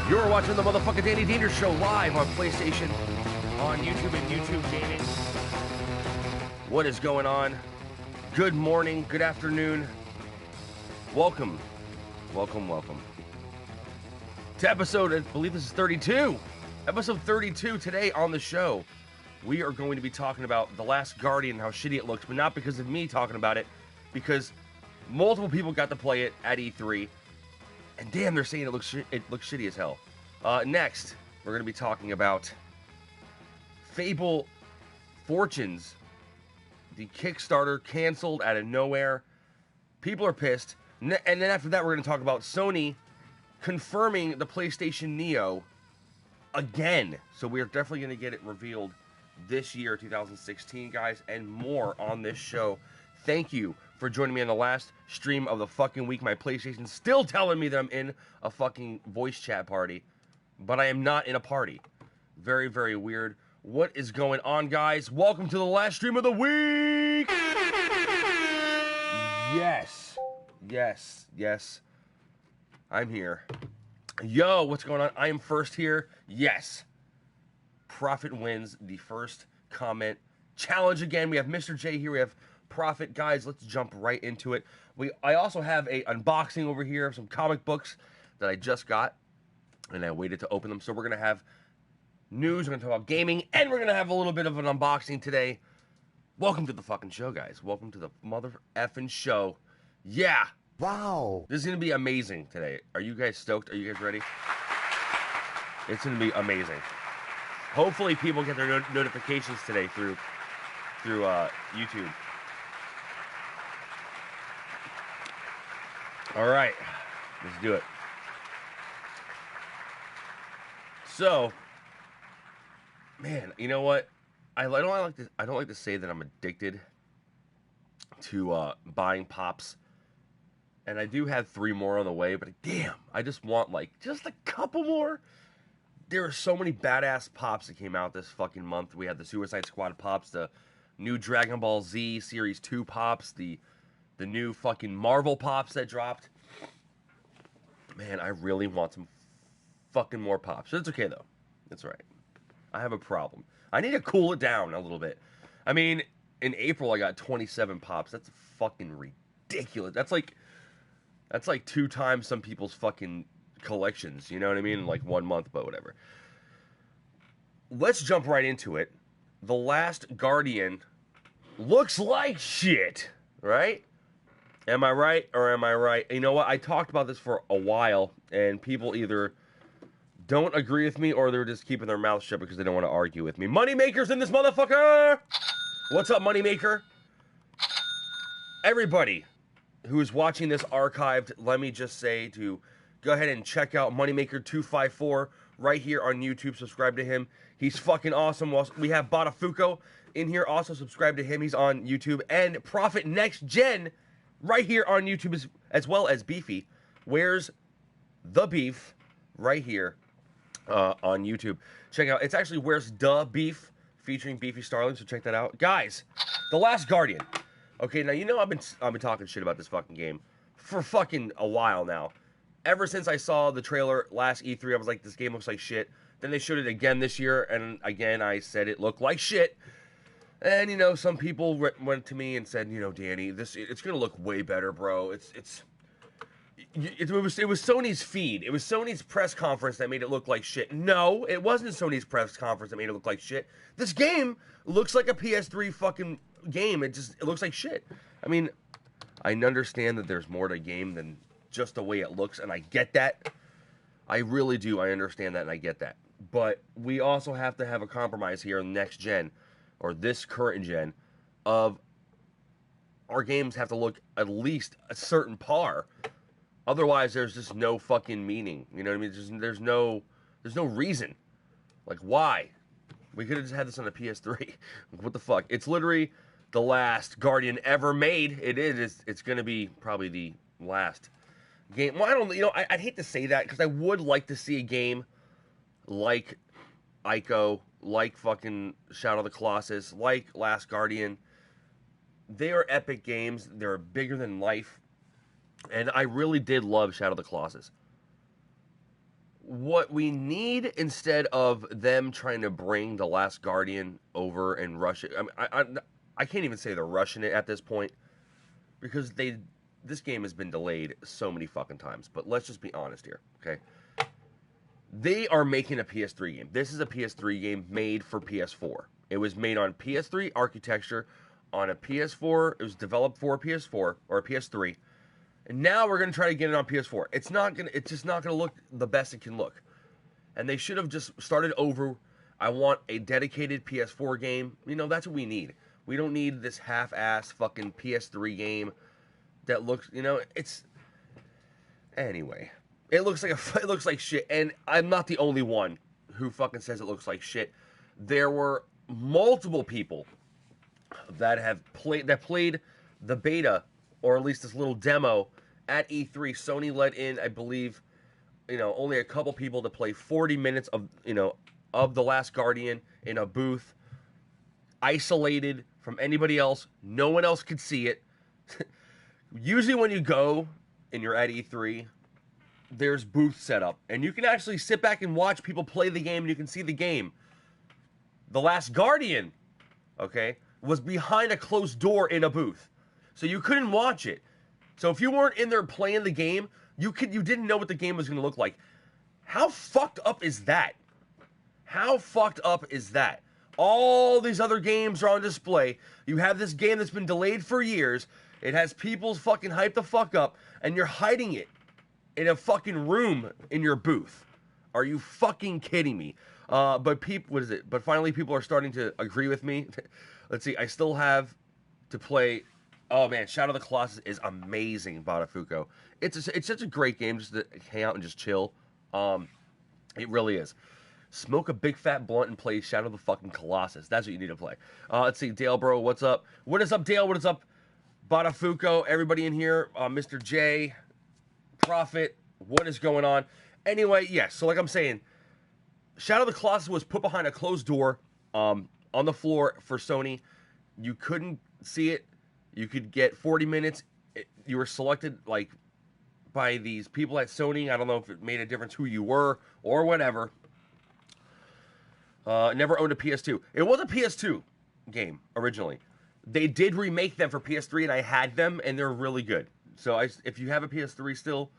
You're watching the motherfucking Danny Danger Show live on PlayStation, on YouTube, and YouTube Gaming. What is going on? Good morning, good afternoon. Welcome to episode, I believe this is 32. Episode 32 today on the show. We are going to be talking about The Last Guardian, how shitty it looks, but not because of me talking about it, because multiple people got to play it at E3. And damn, they're saying it looks shitty as hell. Next, we're going to be talking about Fable Fortunes, the Kickstarter canceled out of nowhere. People are pissed. And then after that, we're going to talk about Sony confirming the PlayStation Neo again. So we're definitely going to get it revealed this year, 2016, guys, and more on this show. Thank you for joining me on the last stream of the fucking week. My PlayStation's still telling me that I'm in a fucking voice chat party, but I am not in a party. Very, very weird. What is going on, guys? Welcome to the last stream of the week! Yes. I'm here. Yo, what's going on? I am first here. Yes. Prophet wins the first comment challenge again. We have Mr. J here. We have Prophet. Guys, let's jump right into it. I also have a unboxing over here of some comic books that I just got, and I waited to open them. So we're going to have news, we're going to talk about gaming, and we're going to have a little bit of an unboxing today. Welcome to the fucking show, guys. Welcome to the mother effing show. Yeah. Wow. This is going to be amazing today. Are you guys stoked? Are you guys ready? It's going to be amazing. Hopefully people get their notifications today through YouTube. All right, let's do it. So, man, you know what? I don't like to say that I'm addicted to buying pops, and I do have 3 more on the way. But damn, I just want just a couple more. There are so many badass pops that came out this fucking month. We had the Suicide Squad pops, the new Dragon Ball Z Series 2 pops, the new fucking Marvel pops that dropped. Man, I really want some fucking more pops. It's okay, though. It's all right. I have a problem. I need to cool it down a little bit. I mean, in April, I got 27 pops. That's fucking ridiculous. That's like 2 times some people's fucking collections. You know what I mean? In like 1 month, but whatever. Let's jump right into it. The Last Guardian looks like shit, right? Am I right or am I right? You know what? I talked about this for a while, and people either don't agree with me or they're just keeping their mouth shut because they don't want to argue with me. Moneymaker's in this motherfucker! What's up, Moneymaker? Everybody who is watching this archived, let me just say to go ahead and check out Moneymaker254 right here on YouTube. Subscribe to him. He's fucking awesome. We have Botafuco in here. Also subscribe to him. He's on YouTube. And Prophet Next Gen right here on YouTube as well as Beefy. Where's the Beef right here on YouTube. Check out. It's actually Where's the Beef featuring Beefy Starling. So check that out. Guys, The Last Guardian. Okay, now you know I've been talking shit about this fucking game for fucking a while now. Ever since I saw the trailer last E3, I was like, this game looks like shit. Then they showed it again this year, and again I said it looked like shit. And, you know, some people went to me and said, you know, Danny, it's going to look way better, bro. It was Sony's feed. It was Sony's press conference that made it look like shit. No, it wasn't Sony's press conference that made it look like shit. This game looks like a PS3 fucking game. It looks like shit. I mean, I understand that there's more to a game than just the way it looks, and I get that. I really do. I understand that, and I get that. But we also have to have a compromise here in next gen, or this current gen, of our games have to look at least a certain par. Otherwise, there's just no fucking meaning. You know what I mean? There's no reason. Like, why? We could have just had this on a PS3. Like, what the fuck? It's literally the last Guardian ever made. It is. It's going to be probably the last game. Well, I don't. You know, I'd hate to say that because I would like to see a game like Ico, like fucking Shadow of the Colossus, like Last Guardian. They are epic games. They're bigger than life. And I really did love Shadow of the Colossus. what we need, instead of them trying to bring The Last Guardian over and rush it. I mean, I can't even say they're rushing it at this point, because this game has been delayed so many fucking times. But let's just be honest here, okay? They are making a PS3 game. This is a PS3 game made for PS4. It was made on PS3 architecture, on a PS4. It was developed for a PS4 or a PS3. And now we're going to try to get it on PS4. It's just not going to look the best it can look. And they should have just started over. I want a dedicated PS4 game. You know, that's what we need. We don't need this half-ass fucking PS3 game that looks, you know, it's... Anyway, it looks like shit, and I'm not the only one who fucking says it looks like shit. There were multiple people that played the beta, or at least this little demo at E3. Sony let in, I believe, you know, only a couple people to play 40 minutes of, you know, of The Last Guardian in a booth, isolated from anybody else. No one else could see it. Usually when you go and you're at E3, there's booths set up, and you can actually sit back and watch people play the game, and you can see the game. The Last Guardian, okay, was behind a closed door in a booth, so you couldn't watch it. So if you weren't in there playing the game, you didn't know what the game was going to look like. How fucked up is that? How fucked up is that? All these other games are on display. You have this game that's been delayed for years. It has people fucking hyped the fuck up, and you're hiding it in a fucking room in your booth. Are you fucking kidding me? But finally people are starting to agree with me. Let's see, I still have to play. Oh man, Shadow of the Colossus is amazing, Badafuko. It's such a great game just to hang out and just chill. It really is. Smoke a big fat blunt and play Shadow of the fucking Colossus. That's what you need to play. Let's see, Dale bro, what's up? What is up, Dale? What is up, Badafuko? Everybody in here, Mr. J, Prophet, what is going on? Anyway, yes, so like I'm saying, Shadow of the Colossus was put behind a closed door on the floor for Sony. You couldn't see it. You could get 40 minutes. You were selected like by these people at Sony. I don't know if it made a difference who you were or whatever. Never owned a PS2. It was a PS2 game originally. They did remake them for PS3, and I had them, and they're really good. So if you have a PS3 still,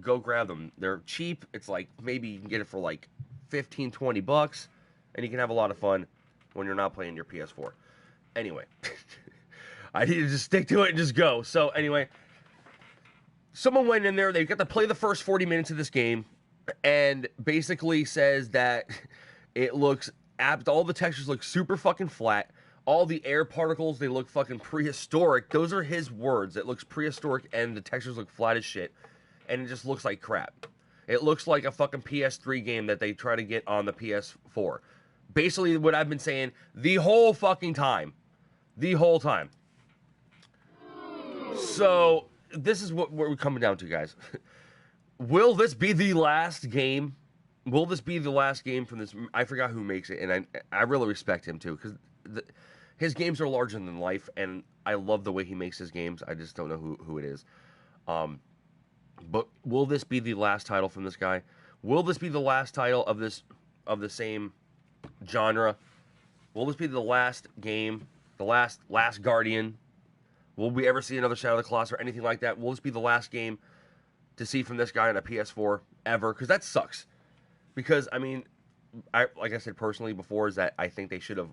go grab them. They're cheap. It's like maybe you can get it for like 15, 20 bucks, and you can have a lot of fun when you're not playing your PS4. Anyway, I need to just stick to it and just go. So anyway, someone went in there. They got to play the first 40 minutes of this game, and basically says that it looks apt. All the textures look super fucking flat. All the air particles, they look fucking prehistoric. Those are his words. It looks prehistoric, and the textures look flat as shit. And it just looks like crap. It looks like a fucking PS3 game that they try to get on the PS4. Basically what I've been saying the whole fucking time. The whole time. So, this is what we're coming down to, guys. Will this be the last game? Will this be the last game from this? I forgot who makes it, and I really respect him, too, because his games are larger than life, and I love the way he makes his games. I just don't know who it is. But will this be the last title from this guy? Will this be the last title of the same genre? Will this be the last game, the last Guardian? Will we ever see another Shadow of the Colossus or anything like that? Will this be the last game to see from this guy on a PS4 ever? Because that sucks. Because, I mean, like I said personally before, is that I think they should have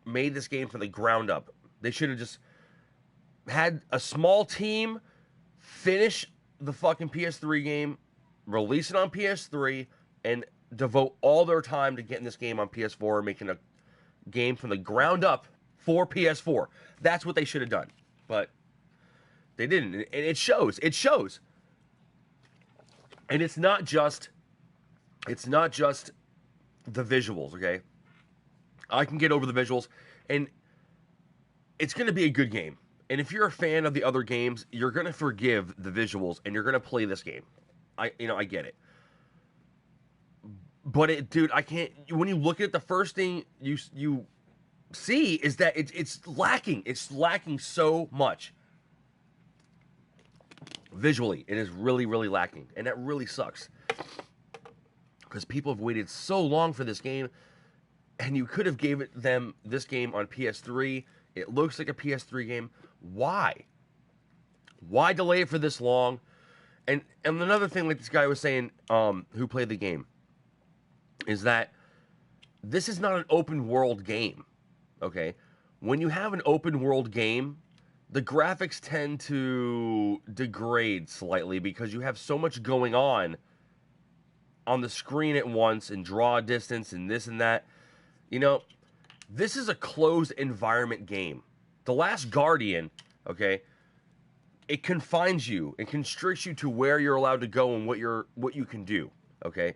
made this game from the ground up. They should have just had a small team finish the fucking PS3 game, release it on PS3, and devote all their time to getting this game on PS4, making a game from the ground up for PS4. That's what they should have done. But they didn't. And it shows. It shows. And it's not just the visuals, okay? I can get over the visuals, and it's going to be a good game. And if you're a fan of the other games, you're going to forgive the visuals, and you're going to play this game. I get it. But dude, I can't. When you look at it, the first thing you see is that it's lacking. It's lacking so much. Visually, it is really, really lacking, and that really sucks. Because people have waited so long for this game, and you could have gave them this game on PS3. It looks like a PS3 game. Why? Why delay it for this long? And another thing, like this guy was saying, who played the game, is that this is not an open world game. Okay? When you have an open world game, the graphics tend to degrade slightly because you have so much going on the screen at once, and draw distance and this and that. You know, this is a closed environment game. The Last Guardian, okay, it confines you and constricts you to where you're allowed to go and what you can do, okay?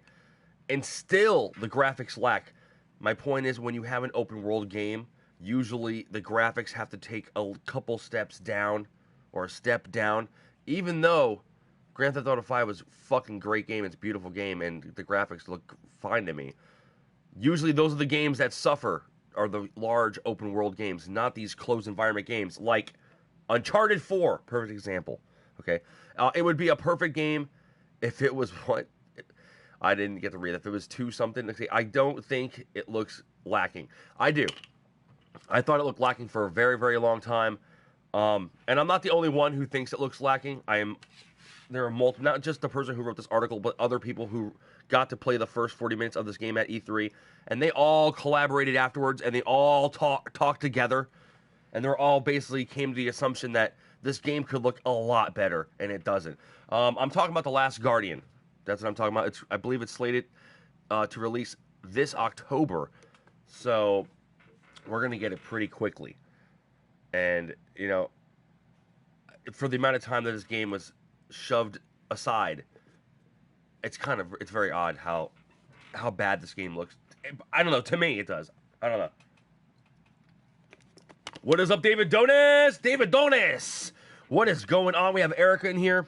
And still the graphics lack. My point is, when you have an open world game, usually the graphics have to take a couple steps down or a step down, even though Grand Theft Auto 5 was a fucking great game. It's a beautiful game, and the graphics look fine to me. Usually those are the games that suffer, are the large open world games, not these closed environment games like Uncharted 4, perfect example. Okay, it would be a perfect game if it was what I didn't get to read. If it was 2 something, I don't think it looks lacking. I do. I thought it looked lacking for a very, very long time, and I'm not the only one who thinks it looks lacking. There are multiple, not just the person who wrote this article, but other people who got to play the first 40 minutes of this game at E3, and they all collaborated afterwards, and they all talked together, and they all basically came to the assumption that this game could look a lot better, and it doesn't. I'm talking about The Last Guardian. That's what I'm talking about. I believe it's slated to release this October, so we're going to get it pretty quickly. And, you know, for the amount of time that this game was shoved aside, it's very odd how bad this game looks. I don't know, to me it does. I don't know. What is up, David Donis? David Donis! What is going on? We have Erica in here.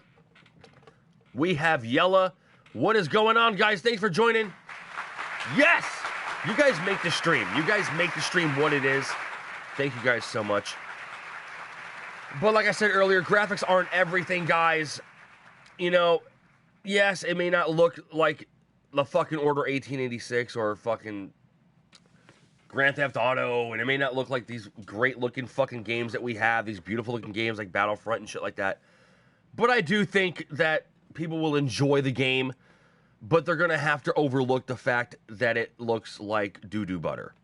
We have Yella. What is going on, guys? Thanks for joining. Yes! You guys make the stream. You guys make the stream what it is. Thank you guys so much. But like I said earlier, graphics aren't everything, guys. You know, yes, it may not look like the fucking Order 1886 or fucking Grand Theft Auto, and it may not look like these great-looking fucking games that we have, these beautiful-looking games like Battlefront and shit like that. But I do think that people will enjoy the game, but they're going to have to overlook the fact that it looks like doo-doo butter.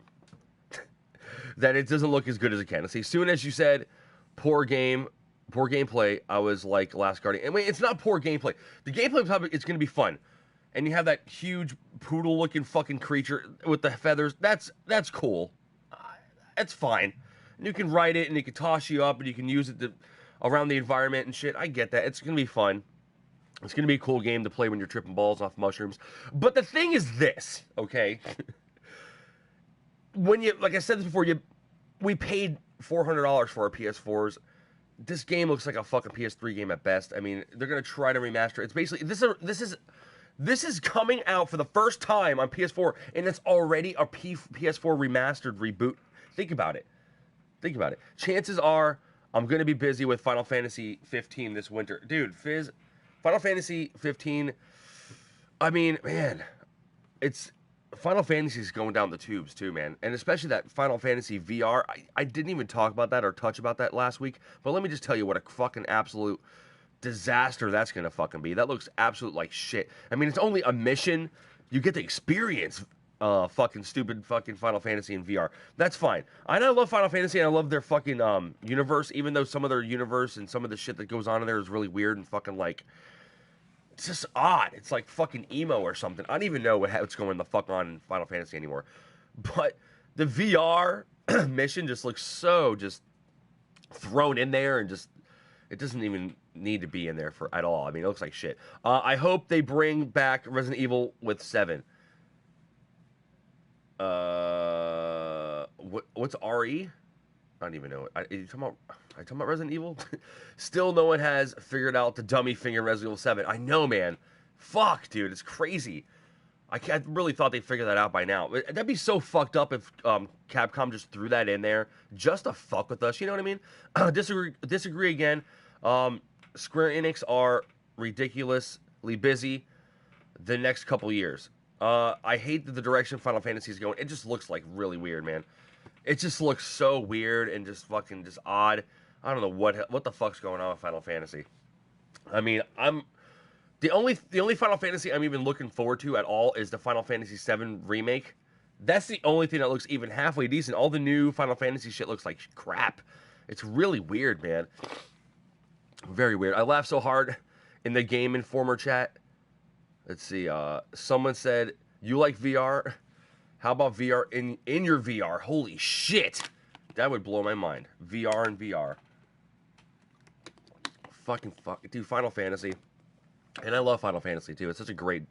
That it doesn't look as good as it can. See, as soon as you said poor gameplay, I was like Last Guardian. I mean, it's not poor gameplay. The gameplay probably it's going to be fun. And you have that huge poodle-looking fucking creature with the feathers. That's cool. That's fine. And you can ride it, and it can toss you up, and you can use it around the environment and shit. I get that. It's going to be fun. It's going to be a cool game to play when you're tripping balls off mushrooms. But the thing is this, okay? Like I said this before, we paid $400 for our PS4s. This game looks like a fucking PS3 game at best. I mean, they're going to try to remaster it. It's basically, this is coming out for the first time on PS4, and it's already a PS4 remastered reboot. Think about it. Chances are I'm going to be busy with Final Fantasy 15 this winter. Dude, Final Fantasy 15, I mean, man, Final Fantasy is going down the tubes too, man. And especially that Final Fantasy VR. I didn't even talk about that or touch about that last week, but let me just tell you what a fucking absolute disaster that's gonna fucking be. That looks absolute like shit. I mean, it's only a mission. You get to experience fucking stupid fucking Final Fantasy in VR. That's fine. I love Final Fantasy and I love their fucking universe, even though some of their universe and some of the shit that goes on in there is really weird and fucking like, it's just odd. It's like fucking emo or something. I don't even know what's going the fuck on in Final Fantasy anymore. But the VR mission just looks so just thrown in there and just, it doesn't even need to be in there at all. I mean, it looks like shit. I hope they bring back Resident Evil with 7. What's RE? I don't even know. Are you talking about Resident Evil? Still no one has figured out the dummy finger in Resident Evil 7. I know, man. Fuck, dude. It's crazy. I really thought they'd figure that out by now. That'd be so fucked up if Capcom just threw that in there just to fuck with us. You know what I mean? Disagree again. Square Enix are ridiculously busy the next couple years. I hate the direction Final Fantasy is going. It just looks like really weird, man. It just looks so weird and just fucking just odd. I don't know what the fuck's going on with Final Fantasy. I mean, I'm the only Final Fantasy I'm even looking forward to at all is the Final Fantasy VII remake. That's the only thing that looks even halfway decent. All the new Final Fantasy shit looks like crap. It's really weird, man. Very weird. I laughed so hard in the Game Informer chat. Let's see. Someone said, "You like VR? How about VR in your VR? Holy shit, that would blow my mind. VR and VR. Fucking fuck, dude. Final Fantasy, and I love Final Fantasy too. It's such a great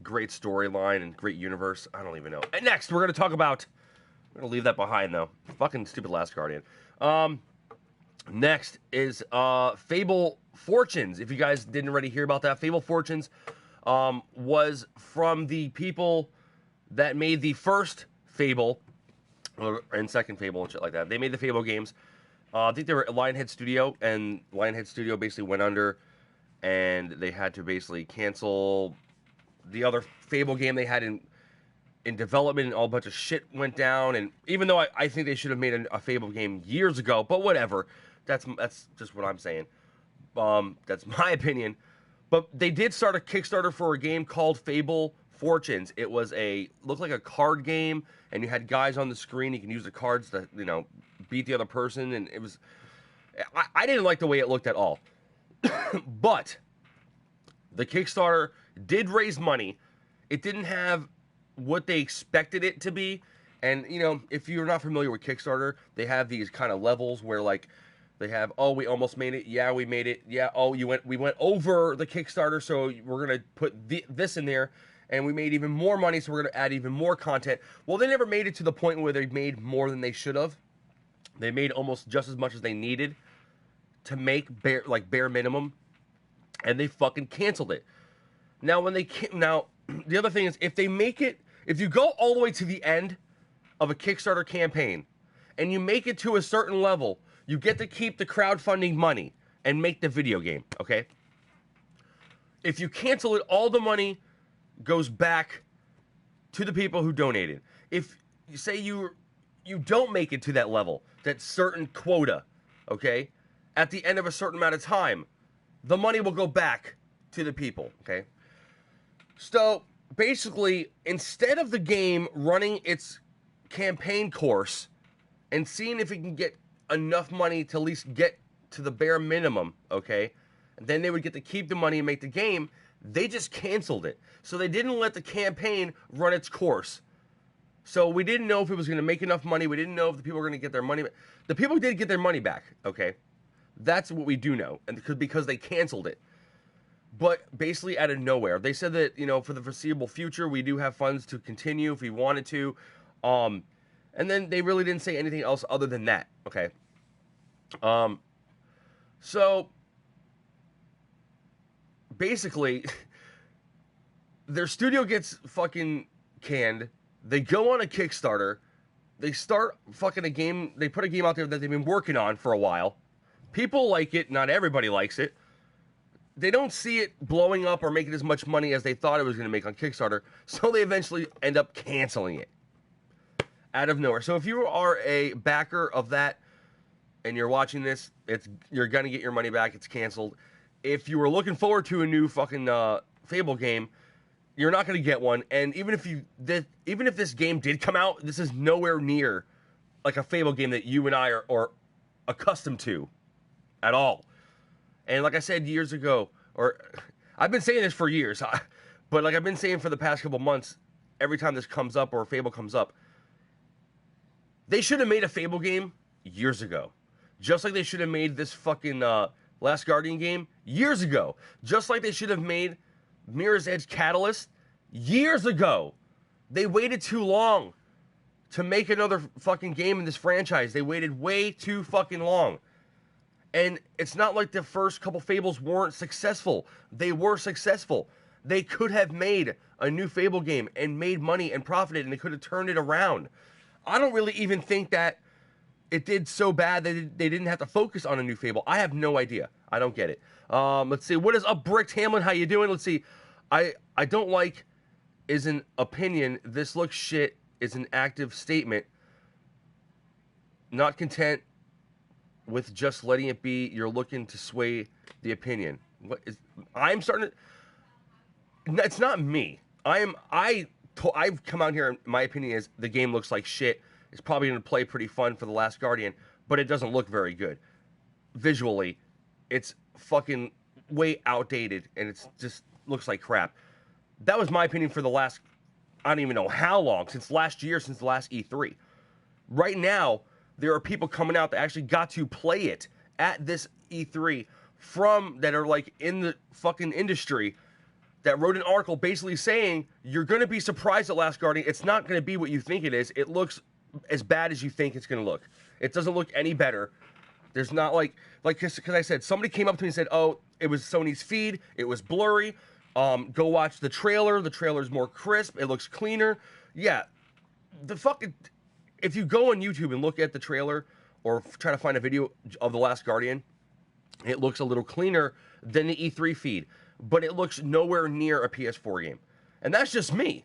storyline and great universe. I don't even know. And next, we're gonna talk about. I'm gonna leave that behind though. Fucking stupid Last Guardian. Next is Fable Fortunes. If you guys didn't already hear about that, Fable Fortunes was from the people that made the first Fable and second Fable and shit like that. They made the Fable games. I think they were Lionhead Studio, and Lionhead Studio basically went under, and they had to basically cancel the other Fable game they had in development, and all a bunch of shit went down. And even though I think they should have made a Fable game years ago, but whatever. That's just what I'm saying. That's my opinion. But they did start a Kickstarter for a game called Fable Fortunes. It was looked like a card game, and you had guys on the screen. You can use the cards to, beat the other person, and it was. I didn't like the way it looked at all. But the Kickstarter did raise money. It didn't have what they expected it to be, and if you're not familiar with Kickstarter, they have these kind of levels where they have, oh, we almost made it. Yeah, we made it. Yeah, oh, we went over the Kickstarter, so we're going to put this in there. And we made even more money, so we're going to add even more content. Well, they never made it to the point where they made more than they should have. They made almost just as much as they needed to make bare minimum. And they fucking canceled it. Now, the other thing is, if you go all the way to the end of a Kickstarter campaign, and you make it to a certain level, you get to keep the crowdfunding money and make the video game, okay? If you cancel it, all the money goes back to the people who donated. If you say you don't make it to that level, that certain quota, okay? At the end of a certain amount of time, the money will go back to the people, okay? So, basically, instead of the game running its campaign course and seeing if it can get enough money to at least get to the bare minimum, okay? And then they would get to keep the money and make the game. They just canceled it. So they didn't let the campaign run its course. So we didn't know if it was going to make enough money. We didn't know if the people were going to get their money back. The people did get their money back, okay? That's what we do know, and because they canceled it. But basically out of nowhere. They said that, for the foreseeable future, we do have funds to continue if we wanted to. And then they really didn't say anything else other than that, okay? So basically, their studio gets fucking canned. They go on a Kickstarter. They start fucking a game. They put a game out there that they've been working on for a while. People like it. Not everybody likes it. They don't see it blowing up or making as much money as they thought it was going to make on Kickstarter. So they eventually end up canceling it out of nowhere. So if you are a backer of that and you're watching this, you're going to get your money back. It's canceled. If you were looking forward to a new fucking Fable game, you're not going to get one. And even if this game did come out, this is nowhere near like a Fable game that you and I are accustomed to at all. And like I said years ago, or I've been saying this for years, but like I've been saying for the past couple months, every time this comes up or Fable comes up, they should have made a Fable game years ago. Just like they should have made this fucking Last Guardian game years ago. Just like they should have made Mirror's Edge Catalyst years ago. They waited too long to make another fucking game in this franchise. They waited way too fucking long. And it's not like the first couple Fables weren't successful. They were successful. They could have made a new Fable game and made money and profited, and they could have turned it around. I don't really even think that it did so bad that they didn't have to focus on a new Fable. I have no idea. I don't get it. Let's see. What is up, Bricked Hamlin? How you doing? Let's see. I don't like is an opinion. This looks shit is an active statement. Not content with just letting it be. You're looking to sway the opinion. What is? I'm starting to. It's not me. I've come out here and my opinion is the game looks like shit. It's probably going to play pretty fun for The Last Guardian, but it doesn't look very good. Visually, it's fucking way outdated, and it's just looks like crap. That was my opinion for the last, I don't even know how long, since last year, since the last E3. Right now, there are people coming out that actually got to play it at this E3 that are like in the fucking industry that wrote an article basically saying you're going to be surprised at Last Guardian. It's not going to be what you think it is. It looks as bad as you think it's going to look. It doesn't look any better. There's not because I said, somebody came up to me and said, oh, it was Sony's feed. It was blurry. Go watch the trailer. The trailer's more crisp. It looks cleaner. Yeah. If you go on YouTube and look at the trailer or try to find a video of The Last Guardian, it looks a little cleaner than the E3 feed, but it looks nowhere near a PS4 game. And that's just me.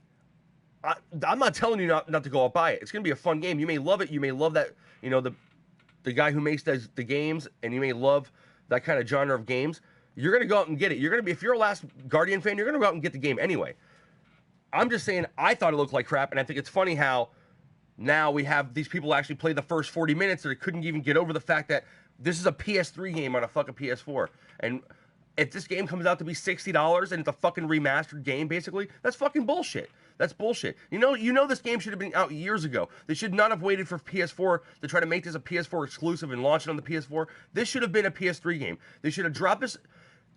I'm not telling you not to go out buy it. It's going to be a fun game. You may love it. You may love that, the guy who makes the games, and you may love that kind of genre of games. You're going to go out and get it. If you're a Last Guardian fan, you're going to go out and get the game anyway. I'm just saying, I thought it looked like crap, and I think it's funny how now we have these people actually play the first 40 minutes that couldn't even get over the fact that this is a PS3 game on a fucking PS4. And if this game comes out to be $60 and it's a fucking remastered game, basically, that's fucking bullshit. That's bullshit. You know this game should have been out years ago. They should not have waited for PS4 to try to make this a PS4 exclusive and launch it on the PS4. This should have been a PS3 game. They should have dropped this.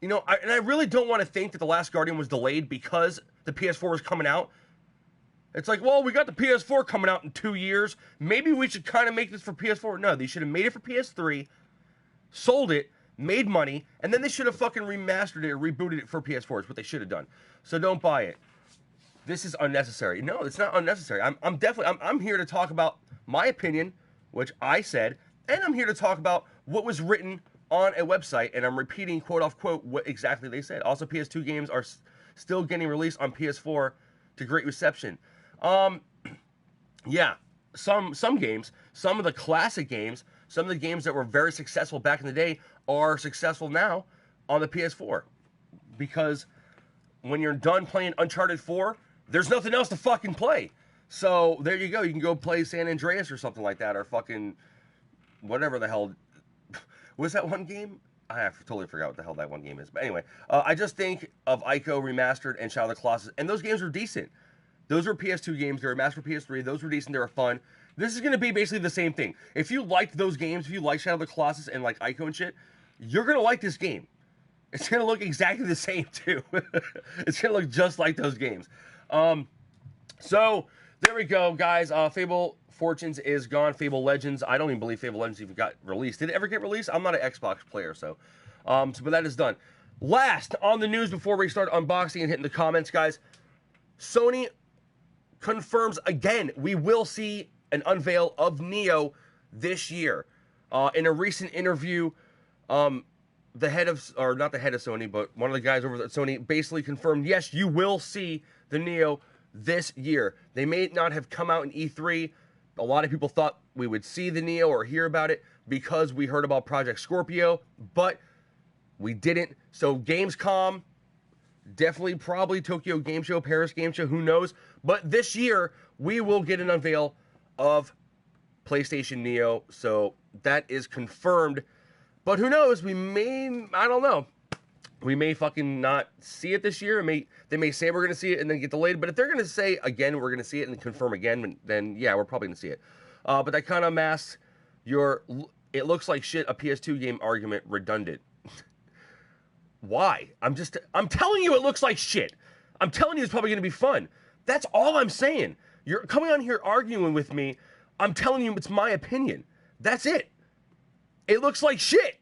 And I really don't want to think that The Last Guardian was delayed because the PS4 was coming out. It's like, well, we got the PS4 coming out in 2 years. Maybe we should kind of make this for PS4. No, they should have made it for PS3, sold it, made money, and then they should have fucking remastered it or rebooted it for PS4. Is what they should have done. So don't buy it. This is unnecessary. No, it's not unnecessary. I'm here to talk about my opinion, which I said, and I'm here to talk about what was written on a website, and I'm repeating quote off quote what exactly they said. Also, PS2 games are still getting released on PS4 to great reception. Yeah, some games, some of the classic games, some of the games that were very successful back in the day are successful now on the PS4, because when you're done playing Uncharted 4, there's nothing else to fucking play. So there you go. You can go play San Andreas or something like that, or fucking whatever the hell. Was that one game? I totally forgot what the hell that one game is. But anyway, I just think of Ico Remastered and Shadow of the Colossus, and those games were decent. Those were PS2 games. They were remastered for PS3. Those were decent. They were fun. This is going to be basically the same thing. If you liked those games, if you like Shadow of the Colossus and like Ico and shit, you're going to like this game. It's going to look exactly the same, too. It's going to look just like those games. So, there we go, guys. Fable Fortunes is gone. Fable Legends. I don't even believe Fable Legends even got released. Did it ever get released? I'm not an Xbox player, so but that is done. Last on the news before we start unboxing and hitting the comments, guys. Sony confirms again we will see an unveil of Neo this year. In a recent interview, the head of, or not the head of Sony, but one of the guys over at Sony basically confirmed, yes, you will see the Neo this year. They may not have come out in E3. A lot of people thought we would see the Neo or hear about it because we heard about Project Scorpio, but we didn't. So Gamescom, definitely probably Tokyo Game Show, Paris Game Show, who knows. But this year, we will get an unveil of PlayStation Neo. So that is confirmed. But who knows? We may, I don't know. We may fucking not see it this year. They may say we're going to see it and then get delayed. But if they're going to say, again, we're going to see it and confirm again, then yeah, we're probably going to see it. But that kind of masks your, it looks like shit, a PS2 game argument redundant. Why? I'm telling you it looks like shit. I'm telling you it's probably going to be fun. That's all I'm saying. You're coming on here arguing with me. I'm telling you it's my opinion. That's it. It looks like shit.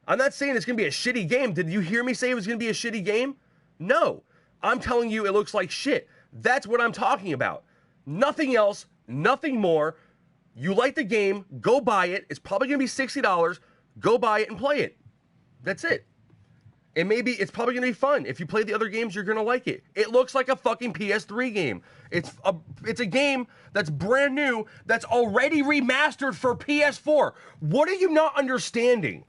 I'm not saying it's going to be a shitty game. Did you hear me say it was going to be a shitty game? No. I'm telling you it looks like shit. That's what I'm talking about. Nothing else, nothing more. You like the game, go buy it. It's probably going to be $60. Go buy it and play it. That's it. It's probably going to be fun. If you play the other games, you're going to like it. It looks like a fucking PS3 game. It's a game that's brand new, that's already remastered for PS4. What are you not understanding?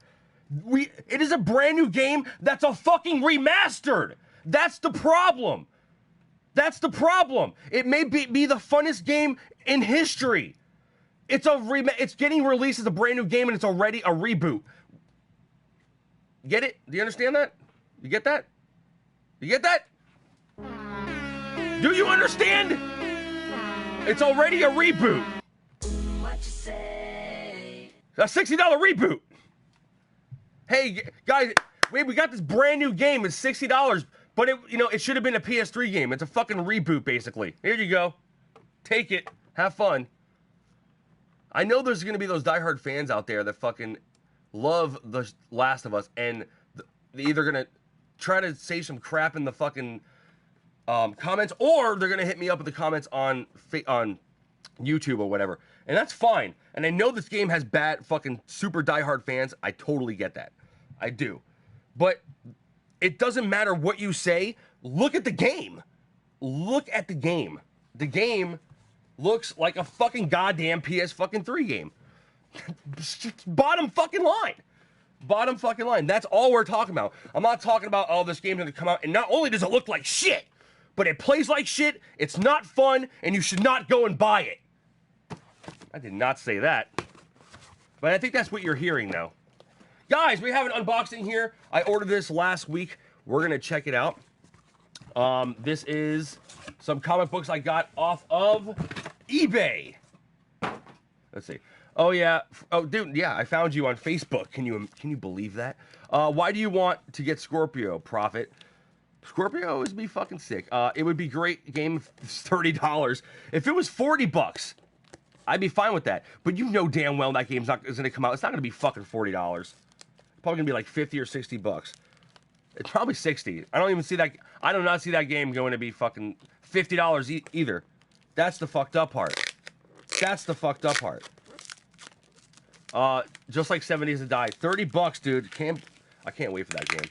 It is a brand new game that's a fucking remastered. That's the problem. That's the problem. It may be the funnest game in history. It's getting released as a brand new game and it's already a reboot. Get it? Do you understand that? You get that? You get that? Do you understand? It's already a reboot. What you say? A $60 reboot. Hey, guys, we got this brand new game. It's $60, but it should have been a PS3 game. It's a fucking reboot, basically. Here you go. Take it. Have fun. I know there's going to be those diehard fans out there that fucking love The Last of Us, and they're either going to try to say some crap in the fucking comments, or they're going to hit me up in the comments on YouTube or whatever. And that's fine. And I know this game has bad fucking super diehard fans. I totally get that. I do. But it doesn't matter what you say. Look at the game. Look at the game. The game looks like a fucking goddamn PS fucking 3 game. Bottom fucking line. Bottom fucking line. That's all we're talking about. I'm not talking about, oh, this game's gonna come out, and not only does it look like shit, but it plays like shit, it's not fun, and you should not go and buy it. I did not say that. But I think that's what you're hearing, though. Guys, we have an unboxing here. I ordered this last week. We're gonna check it out. This is some comic books I got off of eBay. Let's see. Oh yeah. Oh dude, yeah, I found you on Facebook. Can you believe that? Why do you want to get Scorpio, Prophet? Scorpio would be fucking sick. It would be great. Game $30. If it was $40, I'd be fine with that. But you know damn well that game's not gonna come out. It's not gonna be fucking $40. It's probably gonna be like 50 or 60 bucks. It's probably 60. I don't even see that. I do not see that game going to be fucking $50 either. That's the fucked up part. That's the fucked up part. Just like 7 Days to Die. $30, dude. I can't wait for that game.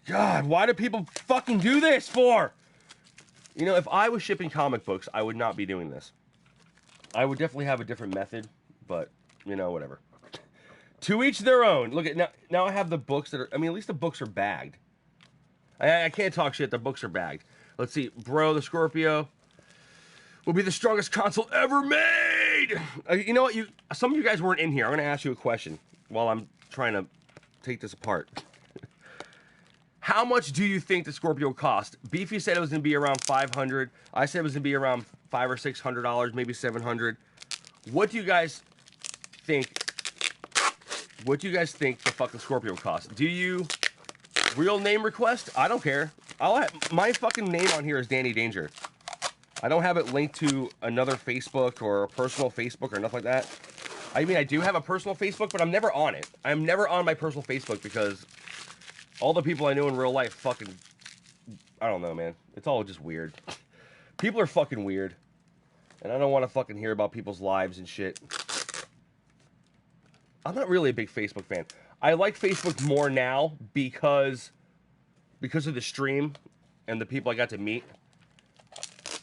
God, why do people fucking do this for? You know, if I was shipping comic books, I would not be doing this. I would definitely have a different method, but, you know, whatever. To each their own. Look at now I have the books that are, I mean, at least the books are bagged. I can't talk shit, the books are bagged. Let's see, bro, the Scorpio will be the strongest console ever made. You know what, some of you guys weren't in here. I'm gonna ask you a question while I'm trying to take this apart. How much do you think the Scorpio cost? Beefy said it was gonna be around $500. I said it was gonna be around $500 or $600, maybe $700. What do you guys think? What do you guys think the fucking Scorpio cost? Do you real name request? I don't care. My fucking name on here is Danny Danger. I don't have it linked to another Facebook or a personal Facebook or nothing like that. I mean, I do have a personal Facebook, but I'm never on it. I'm never on my personal Facebook because all the people I know in real life fucking, I don't know, man. It's all just weird. People are fucking weird. And I don't want to fucking hear about people's lives and shit. I'm not really a big Facebook fan. I like Facebook more now because of the stream and the people I got to meet.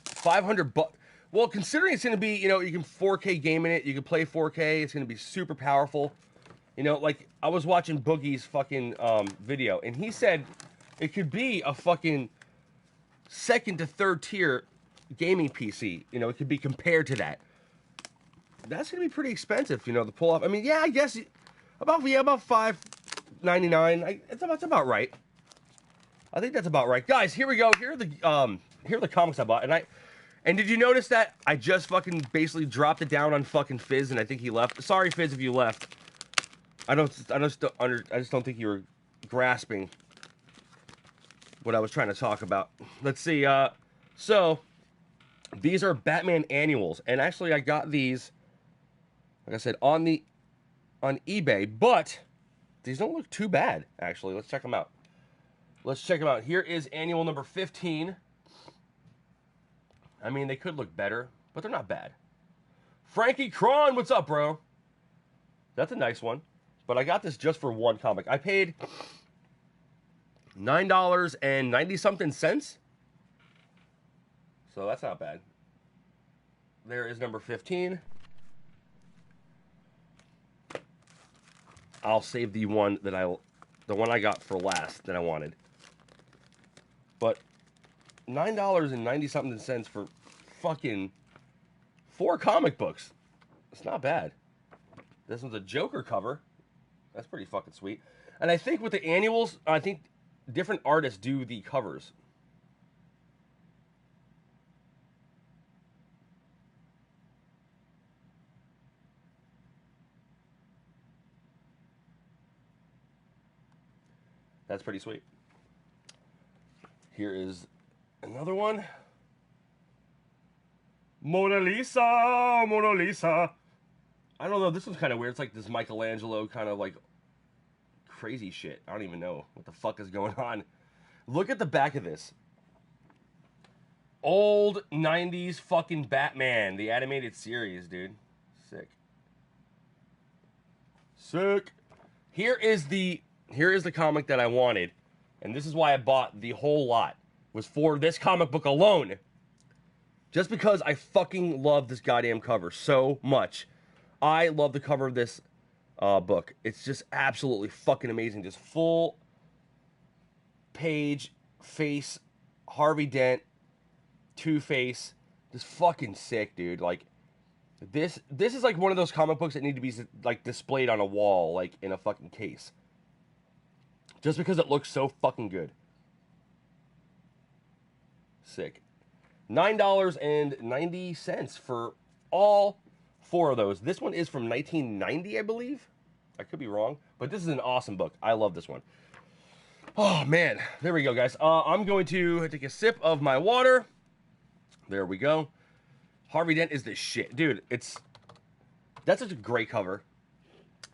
$500 bucks. Well, considering it's going to be, you know, you can 4K game in it. You can play 4K. It's going to be super powerful. You know, like, I was watching Boogie's fucking video, and he said it could be a fucking second to third tier gaming PC. You know, it could be compared to that. That's going to be pretty expensive, you know, to pull off. I mean, yeah, I guess about $5.99. That's about right. I think that's about right. Guys, here we go. Here are the comics I bought. And did you notice that I just fucking basically dropped it down on fucking Fizz, and I think he left. Sorry, Fizz, if you left. I just don't think you were grasping what I was trying to talk about. Let's see. So these are Batman annuals, and actually I got these, like I said, on eBay, but these don't look too bad, actually. Let's check them out. Here is annual number 15. I mean, they could look better, but they're not bad. Frankie Cron, what's up, bro? That's a nice one. But I got this just for one comic. I paid $9.90 something. So that's not bad. There is number 15. I'll save the one I got for last that I wanted. But $9.90 something for fucking 4 comic books. It's not bad. This one's a Joker cover. That's pretty fucking sweet. And I think with the annuals, I think different artists do the covers. That's pretty sweet. Here is another one. Mona Lisa, Mona Lisa. I don't know, this one's kind of weird. It's like this Michelangelo kind of like crazy shit. I don't even know what the fuck is going on. Look at the back of this. Old 90s fucking Batman, the animated series, dude. Sick. Sick. Here is the comic that I wanted, and this is why I bought the whole lot, was for this comic book alone. Just because I fucking love this goddamn cover so much. I love the cover of this book. It's just absolutely fucking amazing. Just full page, face, Harvey Dent, Two-Face. Just fucking sick, dude. Like, this is like one of those comic books that need to be like displayed on a wall, like in a fucking case. Just because it looks so fucking good. Sick. $9.90 for all 4 of those. This one is from 1990, I believe. I could be wrong, but this is an awesome book. I love this one. Oh, man. There we go, guys. I'm going to take a sip of my water. There we go. Harvey Dent is the shit. Dude, that's such a great cover.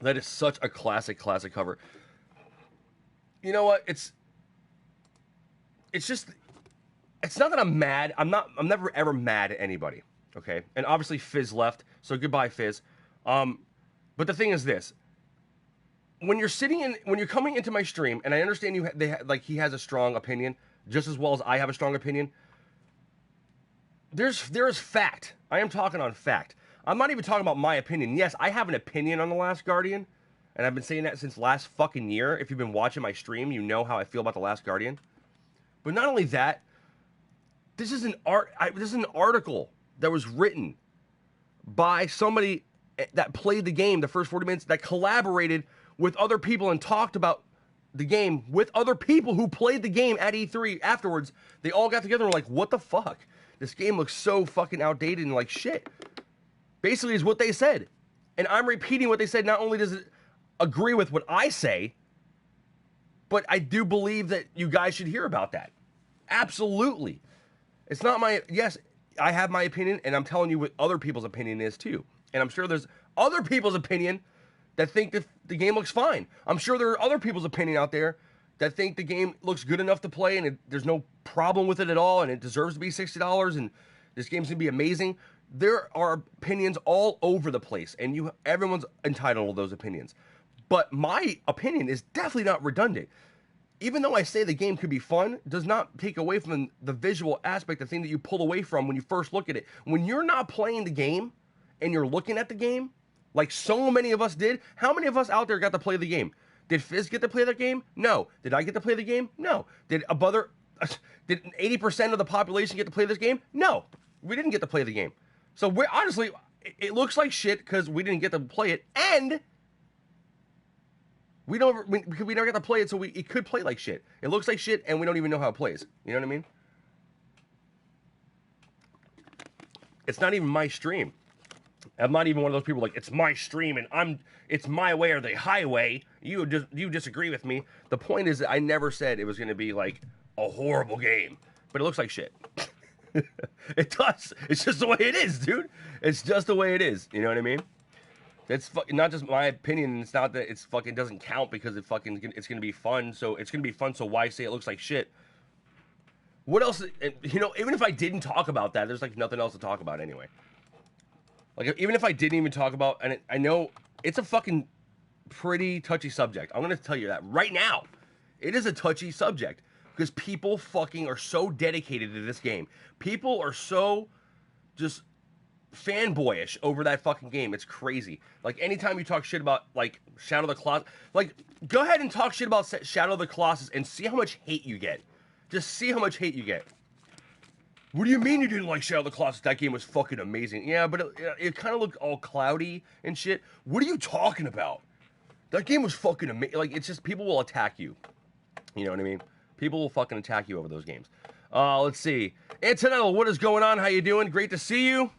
That is such a classic cover. You know what? It's just, it's not that I'm mad. I'm never ever mad at anybody. Okay? And obviously Fizz left, so goodbye, Fizz. But the thing is this. When you're coming into my stream, and I understand he has a strong opinion, just as well as I have a strong opinion. There is fact. I am talking on fact. I'm not even talking about my opinion. Yes, I have an opinion on The Last Guardian, and I've been saying that since last fucking year. If you've been watching my stream, you know how I feel about The Last Guardian. But not only that, this is an article that was written by somebody that played the game the first 40 minutes, that collaborated with other people and talked about the game with other people who played the game at E3 afterwards. They all got together and were like, what the fuck? This game looks so fucking outdated and like shit. Basically is what they said. And I'm repeating what they said. Not only does it agree with what I say, but I do believe that you guys should hear about that. Absolutely. It's not yes, I have my opinion, and I'm telling you what other people's opinion is too. And I'm sure there's other people's opinion that think that the game looks fine. I'm sure there are other people's opinion out there that think the game looks good enough to play and there's no problem with it at all and it deserves to be $60 and this game's going to be amazing. There are opinions all over the place, and everyone's entitled to those opinions. But my opinion is definitely not redundant. Even though I say the game could be fun, does not take away from the visual aspect, the thing that you pull away from when you first look at it. When you're not playing the game and you're looking at the game, like so many of us did, how many of us out there got to play the game? Did Fizz get to play the game? No. Did I get to play the game? No. Did 80% of the population get to play this game? No. We didn't get to play the game. So honestly, it looks like shit because we didn't get to play it, and we never got to play it, so it could play like shit. It looks like shit, and we don't even know how it plays. You know what I mean? It's not even my stream. I'm not even one of those people like, it's my stream and it's my way or the highway. You disagree with me. The point is that I never said it was going to be like a horrible game, but it looks like shit. It does. It's just the way it is, dude. It's just the way it is. You know what I mean? It's not just my opinion. It's not that it's fucking doesn't count because it's going to be fun. So it's going to be fun. So why say it looks like shit? What else? You know, even if I didn't talk about that, there's like nothing else to talk about anyway. Like, even if I didn't even talk about, and I know it's a fucking pretty touchy subject. I'm gonna tell you that right now. It is a touchy subject because people fucking are so dedicated to this game. People are so just fanboyish over that fucking game. It's crazy. Like, anytime you talk shit about, like, Shadow of the Colossus, like, go ahead and talk shit about Shadow of the Colossus and see how much hate you get. Just see how much hate you get. What do you mean you didn't like Shadow of the Colossus? That game was fucking amazing. Yeah, but it kind of looked all cloudy and shit. What are you talking about? That game was fucking amazing. Like, it's just, people will attack you. You know what I mean? People will fucking attack you over those games. Let's see. Antonello, what is going on? How you doing? Great to see you.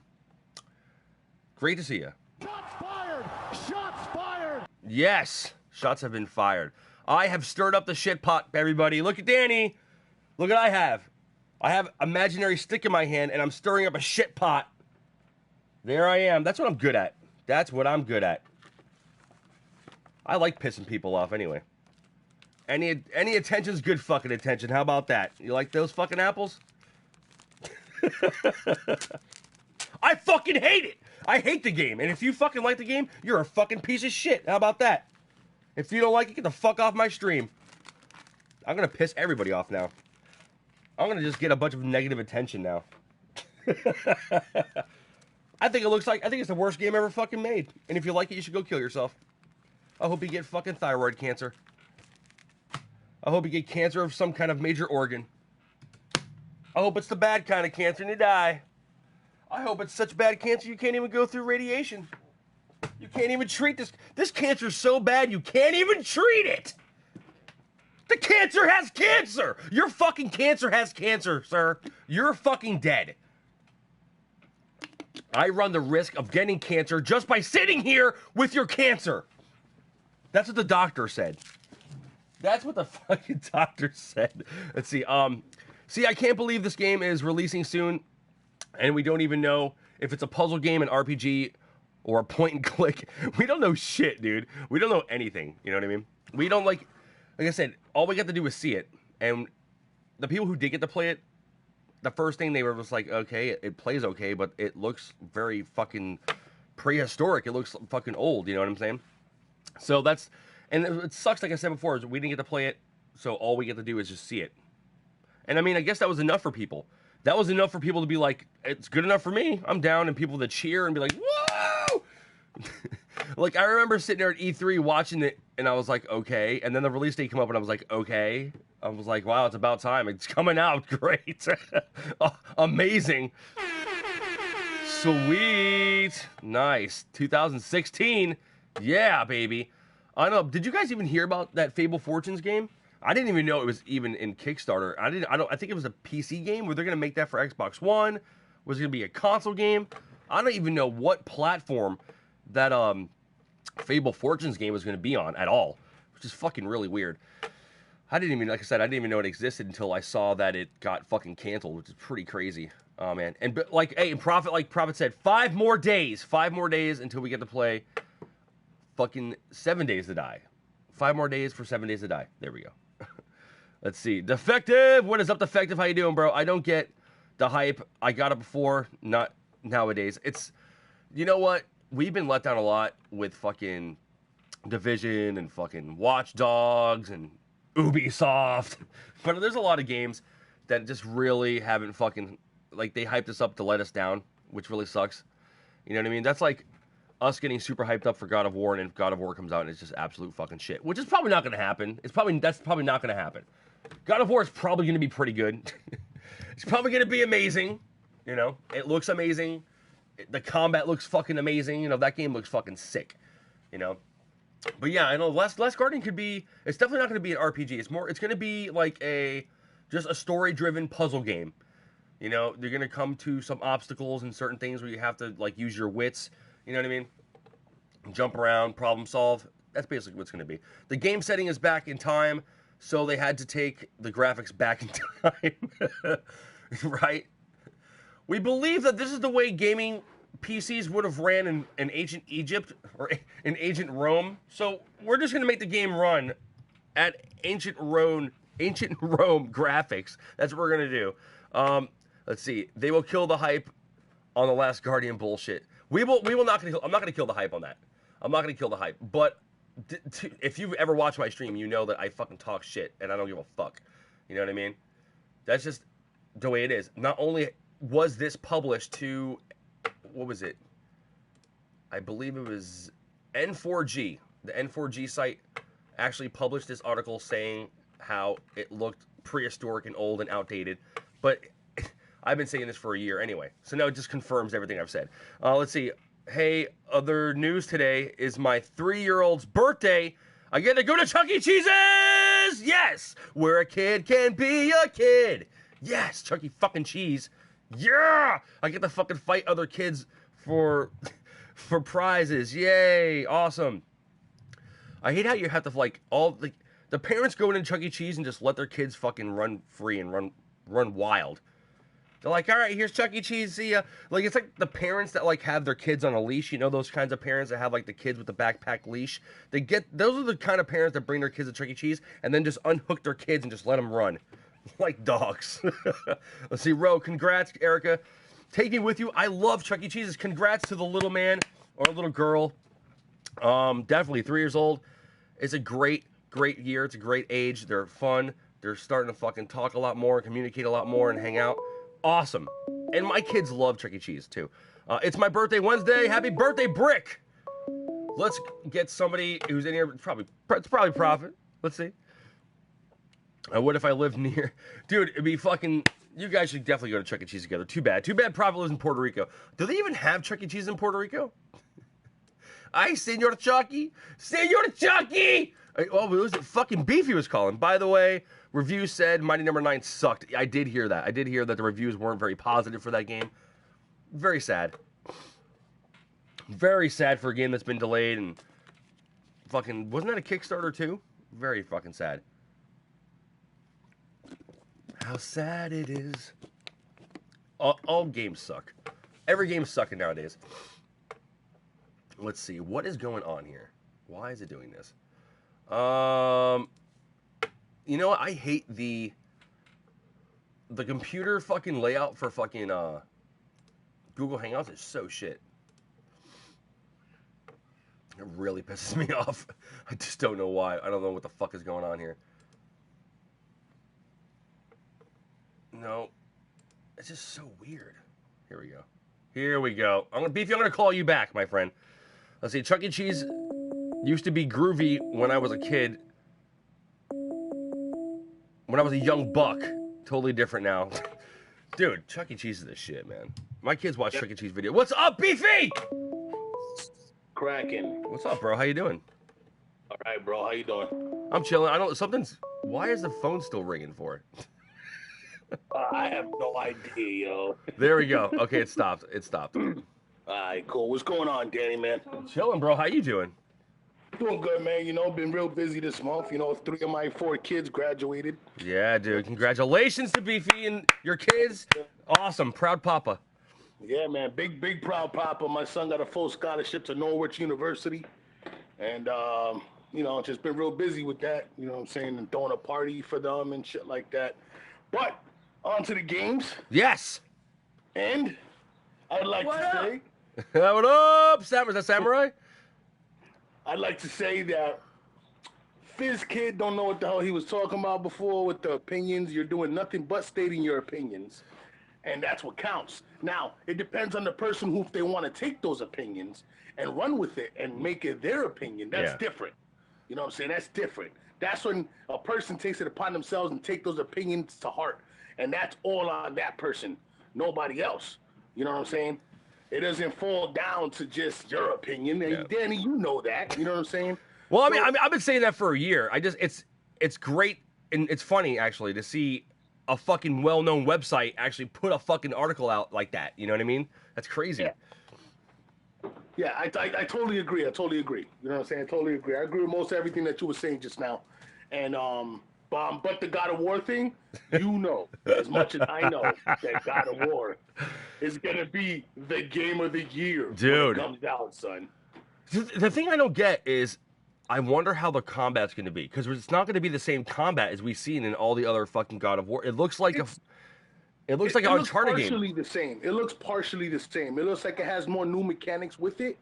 Great to see you. Shots fired! Shots fired! Yes, shots have been fired. I have stirred up the shit pot, everybody. Look at Danny. Look what I have. I have imaginary stick in my hand, and I'm stirring up a shit pot. There I am. That's what I'm good at. That's what I'm good at. I like pissing people off anyway. Any attention's good fucking attention. How about that? You like those fucking apples? I fucking hate it. I hate the game. And if you fucking like the game, you're a fucking piece of shit. How about that? If you don't like it, get the fuck off my stream. I'm gonna piss everybody off now. I'm gonna just get a bunch of negative attention now. I think it's the worst game ever fucking made. And if you like it, you should go kill yourself. I hope you get fucking thyroid cancer. I hope you get cancer of some kind of major organ. I hope it's the bad kind of cancer and you die. I hope it's such bad cancer you can't even go through radiation. You can't even treat this. This cancer is so bad you can't even treat it. The cancer has cancer. Your fucking cancer has cancer, sir. You're fucking dead. I run the risk of getting cancer just by sitting here with your cancer. That's what the doctor said. That's what the fucking doctor said. Let's see. See, I can't believe this game is releasing soon, and we don't even know if it's a puzzle game, an RPG, or a point and click. We don't know shit, dude. We don't know anything. You know what I mean? We don't like I said, all we got to do was see it. And the people who did get to play it, the first thing they were just like, okay, it plays okay, but it looks very fucking prehistoric. It looks fucking old. You know what I'm saying? So that's, and it sucks, like I said before, is we didn't get to play it, so all we get to do is just see it. And I mean, I guess that was enough for people. That was enough for people to be like, it's good enough for me. I'm down, and people to cheer and be like, whoa! Like, I remember sitting there at E3 watching it, and I was like, okay. And then the release date came up, and I was like, okay. I was like, wow, it's about time. It's coming out. Great. Amazing. Sweet. Nice. 2016. Yeah, baby. I don't know. Did you guys even hear about that Fable Fortunes game? I didn't even know it was even in Kickstarter. I think it was a PC game. Were they going to make that for Xbox One? Was it going to be a console game? I don't even know what platform that Fable Fortunes game was going to be on at all, which is fucking really weird. I didn't even, like I said, I didn't even know it existed until I saw that it got fucking canceled, which is pretty crazy. Oh man. And like, hey, and Prophet said, 5 more days until we get to play fucking 7 Days to Die. 5 more days for 7 Days to Die. There we go. Let's see. Defective. What is up, Defective? How you doing, bro? I don't get the hype. I got it before, not nowadays. It's, you know what? We've been let down a lot with fucking Division and fucking Watch Dogs and Ubisoft. But there's a lot of games that just really haven't fucking, like, they hyped us up to let us down, which really sucks. You know what I mean? That's like us getting super hyped up for God of War, and then God of War comes out and it's just absolute fucking shit, which is probably not going to happen. That's probably not going to happen. God of War is probably going to be pretty good. It's probably going to be amazing. You know, it looks amazing. The combat looks fucking amazing. You know, that game looks fucking sick. You know, but yeah, I know Last Guardian could be. It's definitely not going to be an RPG. It's going to be like just a story-driven puzzle game. You know, you're going to come to some obstacles and certain things where you have to like use your wits. You know what I mean? Jump around, problem solve. That's basically what it's going to be. The game setting is back in time, so they had to take the graphics back in time. Right? We believe that this is the way gaming PCs would have ran in ancient Egypt or in ancient Rome. So we're just going to make the game run at ancient Rome graphics. That's what we're going to do. Let's see. They will kill the hype on the Last Guardian bullshit. We will not gonna. I'm not gonna kill the hype on that. I'm not gonna kill the hype. But if you've ever watched my stream, you know that I fucking talk shit and I don't give a fuck. You know what I mean? That's just the way it is. Not only was this published to, what was it? I believe it was N4G. The N4G site actually published this article saying how it looked prehistoric and old and outdated. But I've been saying this for a year anyway. So now it just confirms everything I've said. Let's see. Hey, other news today is my 3-year-old's birthday. I get to go to Chuck E. Cheese's! Yes! Where a kid can be a kid. Yes, Chuck E. fucking Cheese. Yeah! I get to fucking fight other kids for prizes. Yay! Awesome. I hate how you have to like all the parents go into Chuck E. Cheese and just let their kids fucking run free and run wild. They're like, all right, here's Chuck E. Cheese. See ya. Like, it's like the parents that like have their kids on a leash. You know those kinds of parents that have like the kids with the backpack leash. Those are the kind of parents that bring their kids to Chuck E. Cheese and then just unhook their kids and just let them run like dogs. Let's see, Ro. Congrats, Erica. Take me with you. I love Chuck E. Cheese's. Congrats to the little man or little girl. Definitely 3 years old. It's a great year. It's a great age. They're fun. They're starting to fucking talk a lot more, communicate a lot more, and hang out. Awesome. And my kids love Chuck E. Cheese, too. It's my birthday Wednesday. Happy birthday, Brick. Let's get somebody who's in here. It's probably Prophet. Let's see. What if I lived near? Dude, it'd be fucking... You guys should definitely go to Chuck E. Cheese together. Too bad. Prophet lives in Puerto Rico. Do they even have Chuck E. Cheese in Puerto Rico? Ay, Senor Chucky! Senor Chucky! Oh, it was fucking Beefy was calling. By the way, reviews said Mighty Number 9 sucked. I did hear that. I did hear that the reviews weren't very positive for that game. Very sad. Very sad for a game that's been delayed and fucking... Wasn't that a Kickstarter too? Very fucking sad. How sad it is. All games suck. Every game's sucking nowadays. Let's see. What is going on here? Why is it doing this? You know what? I hate the computer fucking layout for fucking Google Hangouts is so shit. It really pisses me off. I just don't know why. I don't know what the fuck is going on here. No. It's just so weird. Here we go. Here we go. Beefy, I'm gonna call you back, my friend. Let's see, Chuck E. Cheese used to be groovy when I was a kid. When I was a young buck. Totally different now. Dude, Chuck E. Cheese is the shit, man. My kids watch Chuck E. Cheese video. What's up, Beefy? Cracking. What's up, bro? How you doing? All right, bro. How you doing? I'm chilling. Why is the phone still ringing for? I have no idea, yo. There we go. Okay, it stopped. All right, cool. What's going on, Danny, man? Chilling, bro. How you doing? Doing good, man. You know, been real busy this month. You know, 3 of my 4 kids graduated. Yeah, dude. Congratulations to Beefy and your kids. Awesome. Proud papa. Yeah, man. Big proud papa. My son got a full scholarship to Norwich University. And, you know, just been real busy with that. You know what I'm saying? And throwing a party for them and shit like that. But, on to the games. Yes. And I'd like to say... What up, Sam? Is that Samurai? I'd like to say that Fizz Kid don't know what the hell he was talking about before with the opinions. You're doing nothing but stating your opinions. And that's what counts. Now, it depends on the person who, if they want to take those opinions and run with it and make it their opinion, that's different. You know what I'm saying? That's different. That's when a person takes it upon themselves and take those opinions to heart. And that's all on that person, nobody else. You know what I'm saying? It doesn't fall down to just your opinion. And Danny, you know that. You know what I'm saying? Well, I mean, I've been saying that for a year. It's great and it's funny actually to see a fucking well-known website actually put a fucking article out like that. You know what I mean? That's crazy. Yeah, I totally agree. You know what I'm saying? I totally agree. I agree with most everything that you were saying just now. And but the God of War thing, you know, as much as I know, that God of War is gonna be the game of the year, dude. When it comes out, son. The thing I don't get is, I wonder how the combat's gonna be, because it's not gonna be the same combat as we've seen in all the other fucking God of War. It looks like It looks like an Uncharted game. Partially the same. It looks partially the same. It looks like it has more new mechanics with it,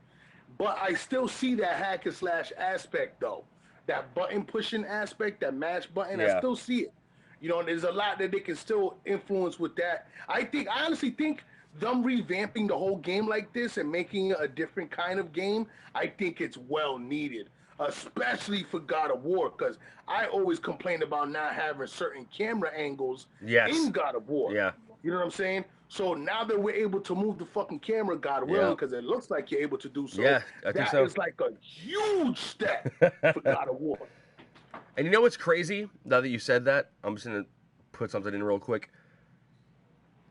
but I still see that hack and slash aspect though. That button pushing aspect, that match button, I Yeah. still see it. You know, there's a lot that they can still influence with that. I honestly think them revamping the whole game like this and making it a different kind of game, I think it's well needed, especially for God of War, because I always complained about not having certain camera angles Yes. in God of War. Yeah. You know what I'm saying? So now that we're able to move the fucking camera, God willing, Yeah. because it looks like you're able to do so, Yeah, I think that so. is like a huge step for God of War. And you know what's crazy? Now that you said that, I'm just gonna put something in real quick.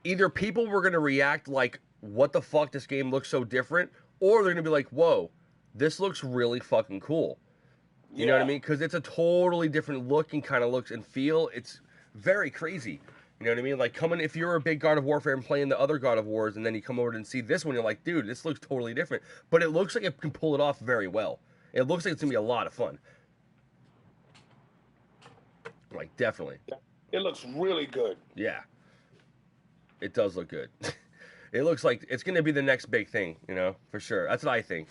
Either people were gonna react like, "What the fuck? This game looks so different," or they're gonna be like, "Whoa, this looks really fucking cool." You know what I mean? Because it's a totally different look and kind of looks and feel. It's very crazy. You know what I mean? Like if you're a big God of War fan playing the other God of Wars, and then you come over and see this one, you're like, dude, this looks totally different. But it looks like it can pull it off very well. It looks like it's gonna be a lot of fun. Like, definitely. It looks really good. Yeah. It does look good. It looks like it's gonna be the next big thing, you know, for sure. That's what I think.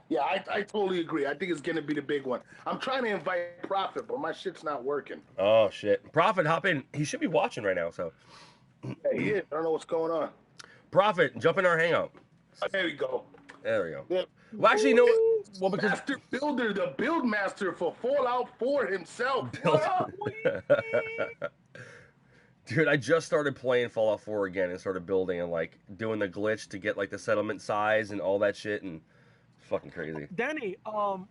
Yeah, I totally agree. I think it's going to be the big one. I'm trying to invite Prophet, but my shit's not working. Oh, shit. Prophet, hop in. He should be watching right now, so. Yeah, he is. I don't know what's going on. Prophet, jump in our hangout. There we go. There we go. Yeah. Well, actually, you know what? Well, because Master Builder, the build master for Fallout 4 himself. Build- What up? Dude, I just started playing Fallout 4 again and started building and like doing the glitch to get like the settlement size and all that shit, and it's fucking crazy. Danny,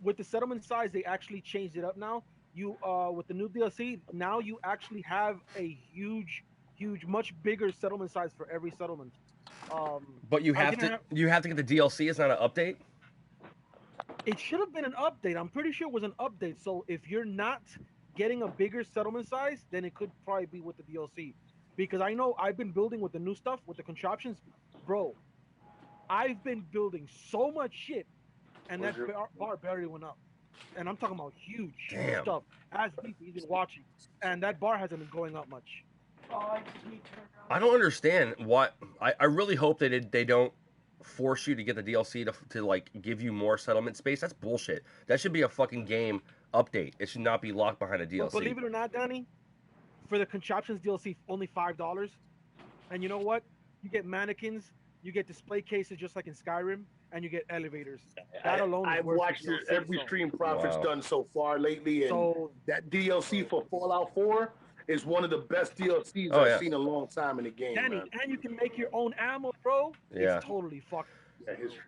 with the settlement size, they actually changed it up now. You with the new DLC, now you actually have a huge, much bigger settlement size for every settlement. But you have to get the DLC. It's not an update. It should have been an update. I'm pretty sure it was an update. So if you're not getting a bigger settlement size, then it could probably be with the DLC. Because I know I've been building with the new stuff, with the contraptions. Bro, I've been building so much shit, and that bar barely went up. And I'm talking about huge stuff. As people even watching. And that bar hasn't been going up much. I don't understand why. I really hope they don't force you to get the DLC to like give you more settlement space. That's bullshit. That should be a fucking game update. It should not be locked behind a DLC. But believe it or not, Danny, for the contraptions DLC, only $5. And you know what? You get mannequins, you get display cases just like in Skyrim, and you get elevators. That alone is I've worth watched DLC, every stream Prophet's done so far lately, and that DLC for Fallout 4 is one of the best DLCs I've seen in a long time in the game. Danny, man. and you can make your own ammo, bro. Yeah. It's totally fucking.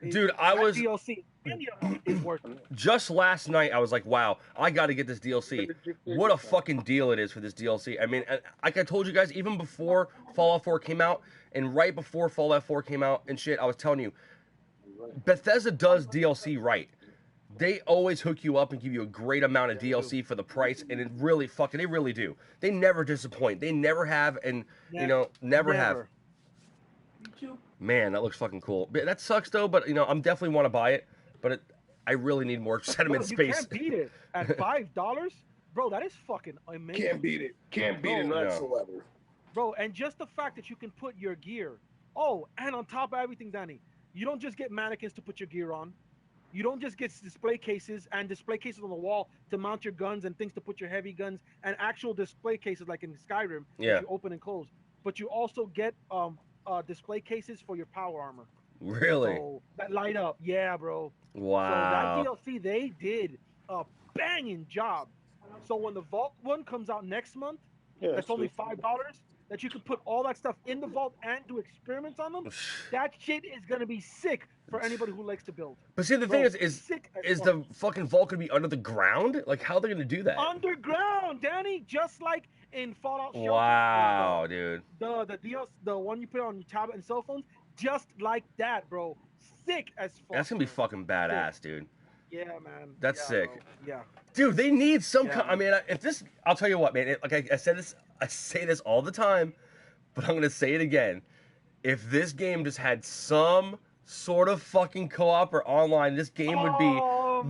Dude, DLC. Any of it is worth it. Just last night, I was like, wow, I got to get this DLC. What a fucking deal it is for this DLC. I mean, like I told you guys, even before Fallout 4 came out, and right before Fallout 4 came out and shit, I was telling you, Bethesda does DLC right. They always hook you up and give you a great amount of DLC for the price, and they really do. They never disappoint. They never have, and, never have. Man, that looks fucking cool. That sucks though, but I'm definitely want to buy it. But I really need more settlement space. You can't beat it at $5, bro. That is fucking amazing. Can't beat it. Can't beat it whatsoever. Bro, and just the fact that you can put your gear. Oh, and on top of everything, Danny, you don't just get mannequins to put your gear on. You don't just get display cases on the wall to mount your guns and things to put your heavy guns and actual display cases like in Skyrim that you open and close. But you also get display cases for your power armor. Really? So that light up. Yeah, bro. Wow. So that DLC, they did a banging job. So when the Vault one comes out next month, that's only $5, that you can put all that stuff in the Vault and do experiments on them. That shit is going to be sick for anybody who likes to build. But see, the thing is the fucking Vault going to be under the ground? Like, how are they going to do that? Underground, Danny, just like in Fallout Shelter. Wow, dude. The one you put on your tablet and cell phones, just like that, bro. Sick as fuck. That's going to be fucking badass, dude. Yeah, man. That's sick. Bro. Yeah. Dude, they need some I mean, if this, I'll tell you what, man. I say this all the time, but I'm going to say it again. If this game just had some sort of fucking co-op or online, this game would be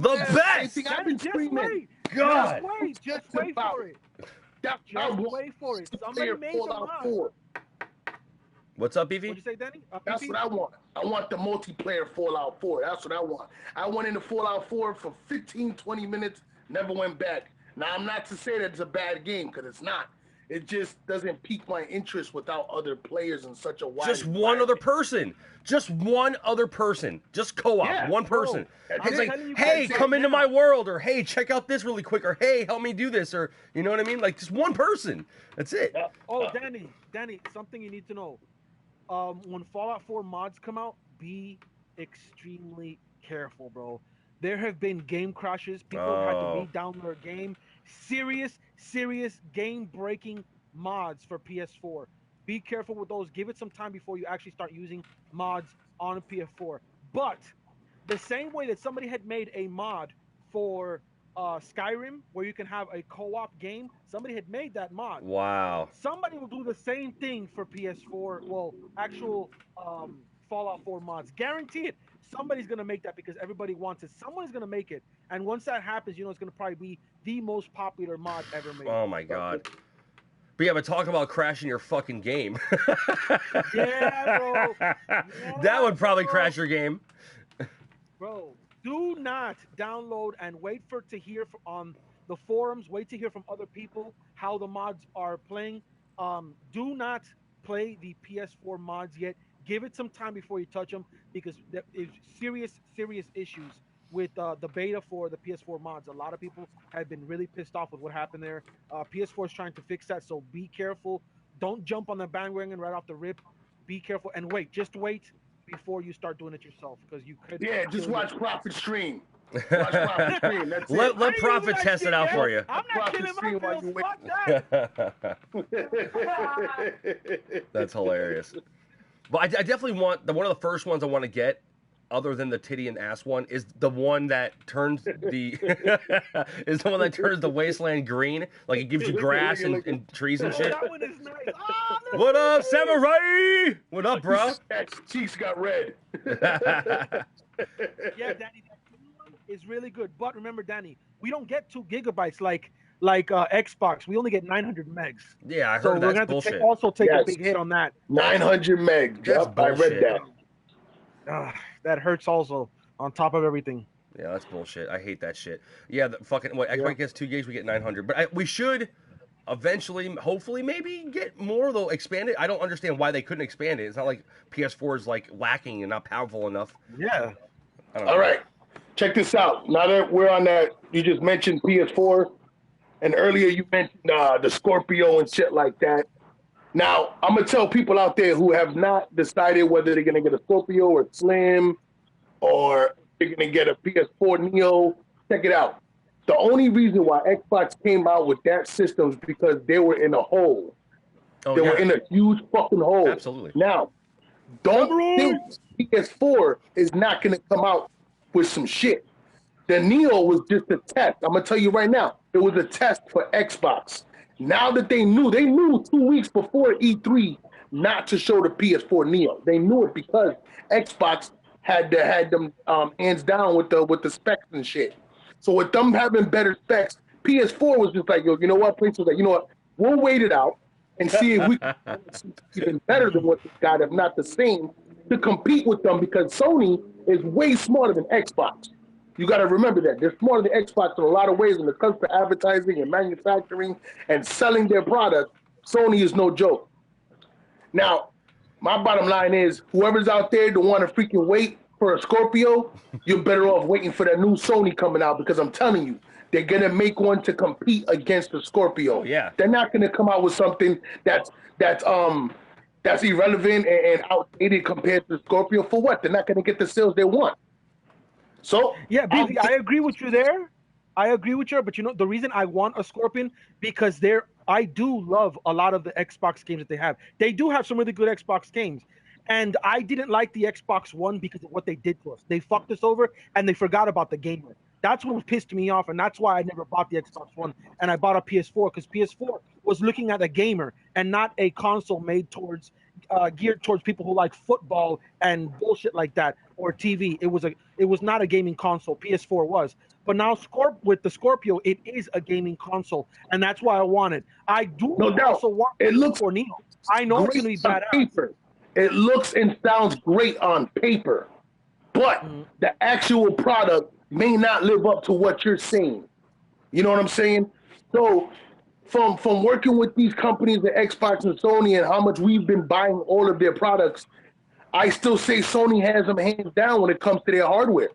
the best. I've been screaming. God. Just wait for it. That's what I Just want. wait for it. Somebody Multiplayer made the Fallout mod. 4. What's up, Beefy? What'd you say, Danny? That's PP? what I want. I want the multiplayer Fallout 4. That's what I want. I went into Fallout 4 for 15, 20 minutes, never went back. Now, I'm not to say that it's a bad game, because it's not. It just doesn't pique my interest without other players in such a wide Just one other environment. person. Just one other person. Just co-op. Yeah, one person. That's It's it. like, telling you hey, guys come right into now. my world, or hey, check out this really quick, or hey, help me do this, or you know what I mean? Like just one person. That's it. Yeah. Oh, Danny, something you need to know. When Fallout 4 mods come out, be extremely careful, bro. There have been game crashes. People have had to Oh. re-download their game. Serious game-breaking mods for PS4. Be careful with those. Give it some time before you actually start using mods on PS4. But the same way that somebody had made a mod for Skyrim, where you can have a co-op game, somebody had made that mod. Wow. Somebody will do the same thing for PS4. Well, actual Fallout 4 mods. Guarantee it. Somebody's going to make that because everybody wants it. Someone's going to make it. And once that happens, you know it's going to probably be the most popular mod ever made. Oh my god. But yeah, but talk about crashing your fucking game. Yeah, bro. That would probably bro. crash your game. Bro, do not download and wait for to hear on the forums. Wait to hear from other people how the mods are playing. Do not play the PS4 mods yet. Give it some time before you touch them because there is serious issues with the beta for the PS4 mods. A lot of people have been really pissed off with what happened there. PS4 is trying to fix that, so be careful. Don't jump on the bandwagon right off the rip. Be careful and wait. Just wait before you start doing it yourself because you could. Yeah, just kill watch your- Profit stream. Watch Profit stream. That's Let it. let I ain't Prophet using that test it shit out yet. for you. I'm not Profit killing stream my while bills. you Fuck that. That's hilarious. But I definitely want one of the first ones I want to get, other than the titty and ass one, is the one that turns the is the one that turns the wasteland green. Like it gives you grass and trees and Oh, shit. that one is nice. Oh, look What at up, this. Samurai? What up, bro? Cheeks got red. Yeah, Danny, that blue one is really good. But remember, Danny, we don't get 2 gigabytes like Xbox. We only get 900 megs. Yeah, I So heard we're that's gonna have to bullshit. also take Yes. a big hit on that. 900 meg. That's Yup, I bullshit. read that. That hurts also on top of everything. Yeah, that's bullshit. I hate that shit. Yeah, the fucking Xbox Yeah. gets 2 gigs, we get 900. But we should eventually, hopefully, maybe get more though. Expand it. I don't understand why they couldn't expand it. It's not like PS4 is like lacking and not powerful enough. Yeah. I don't know. All right, check this out. Now that we're on that, you just mentioned PS4, and earlier you mentioned the Scorpio and shit like that. Now, I'm going to tell people out there who have not decided whether they're going to get a Scorpio or Slim or they're going to get a PS4 Neo. Check it out. The only reason why Xbox came out with that system is because they were in a hole. Oh, They yeah. were in a huge fucking hole. Absolutely. Now, don't think PS4 is not going to come out with some shit. The Neo was just a test. I'm going to tell you right now, it was a test for Xbox. Now that they knew 2 weeks before E3 not to show the PS4 Neo. They knew it because Xbox had them hands down with the specs and shit. So with them having better specs, PS4 was just like, yo, you know what? PlayStation was like, you know what? We'll wait it out and see if we can even better than what they got, if not the same, to compete with them because Sony is way smarter than Xbox. You got to remember that. They're smarter than Xbox in a lot of ways when it comes to advertising and manufacturing and selling their product. Sony is no joke. Now, my bottom line is whoever's out there that want to freaking wait for a Scorpio, you're better off waiting for that new Sony coming out because I'm telling you, they're going to make one to compete against the Scorpio. Oh, yeah. They're not going to come out with something that's irrelevant and outdated compared to the Scorpio. For what? They're not going to get the sales they want. So Yeah, BB, I agree with you there. I agree with you, but you know the reason I want a Scorpion because I do love a lot of the Xbox games that they have. They do have some really good Xbox games, and I didn't like the Xbox One because of what they did to us. They fucked us over, and they forgot about the gamer. That's what pissed me off, and that's why I never bought the Xbox One, and I bought a PS4 because PS4 was looking at a gamer and not a console made towards geared towards people who like football and bullshit like that or TV. It was not a gaming console. PS4 was. But now with the Scorpio, it is a gaming console, and that's why I want it. I do No doubt. also want It looks for Neo. I know it's great going to be on badass. paper. It looks and sounds great on paper, but the actual product may not live up to what you're saying. You know what I'm saying? So from working with these companies, the Xbox and Sony, and how much we've been buying all of their products, I still say Sony has them hands down when it comes to their hardware.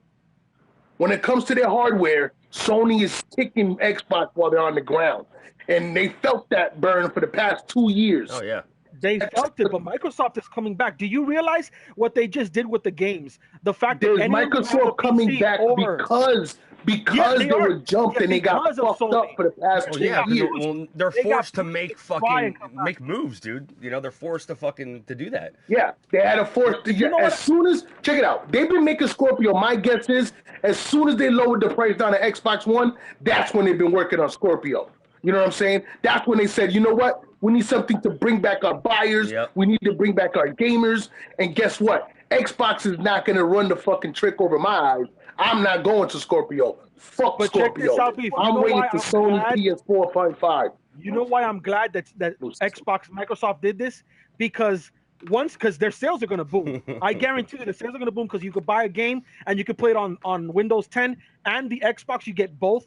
When it comes to their hardware, Sony is kicking Xbox while they're on the ground. And they felt that burn for the past 2 years. Oh yeah. They felt it, but Microsoft is coming back. Do you realize what they just did with the games? The fact There's that Microsoft coming back because they were jumped and they got fucked up for the past 2 years. Well, they're forced to make moves, dude. You know, they're forced to do that. Yeah, they had to force to soon as check it out. They've been making Scorpio. My guess is as soon as they lowered the price down to Xbox One, that's when they've been working on Scorpio. You know what I'm saying? That's when they said, you know what? We need something to bring back our buyers. Yep. We need to bring back our gamers. And guess what? Xbox is not going to run the fucking trick over my eyes. I'm not going to Scorpio. Fuck but Scorpio. Check this out, Beef. I'm waiting for Sony PS4 PS5. You know why I'm glad that Microsoft did this? Because their sales are going to boom. I guarantee you the sales are going to boom because you could buy a game and you could play it on Windows 10 and the Xbox. You get both.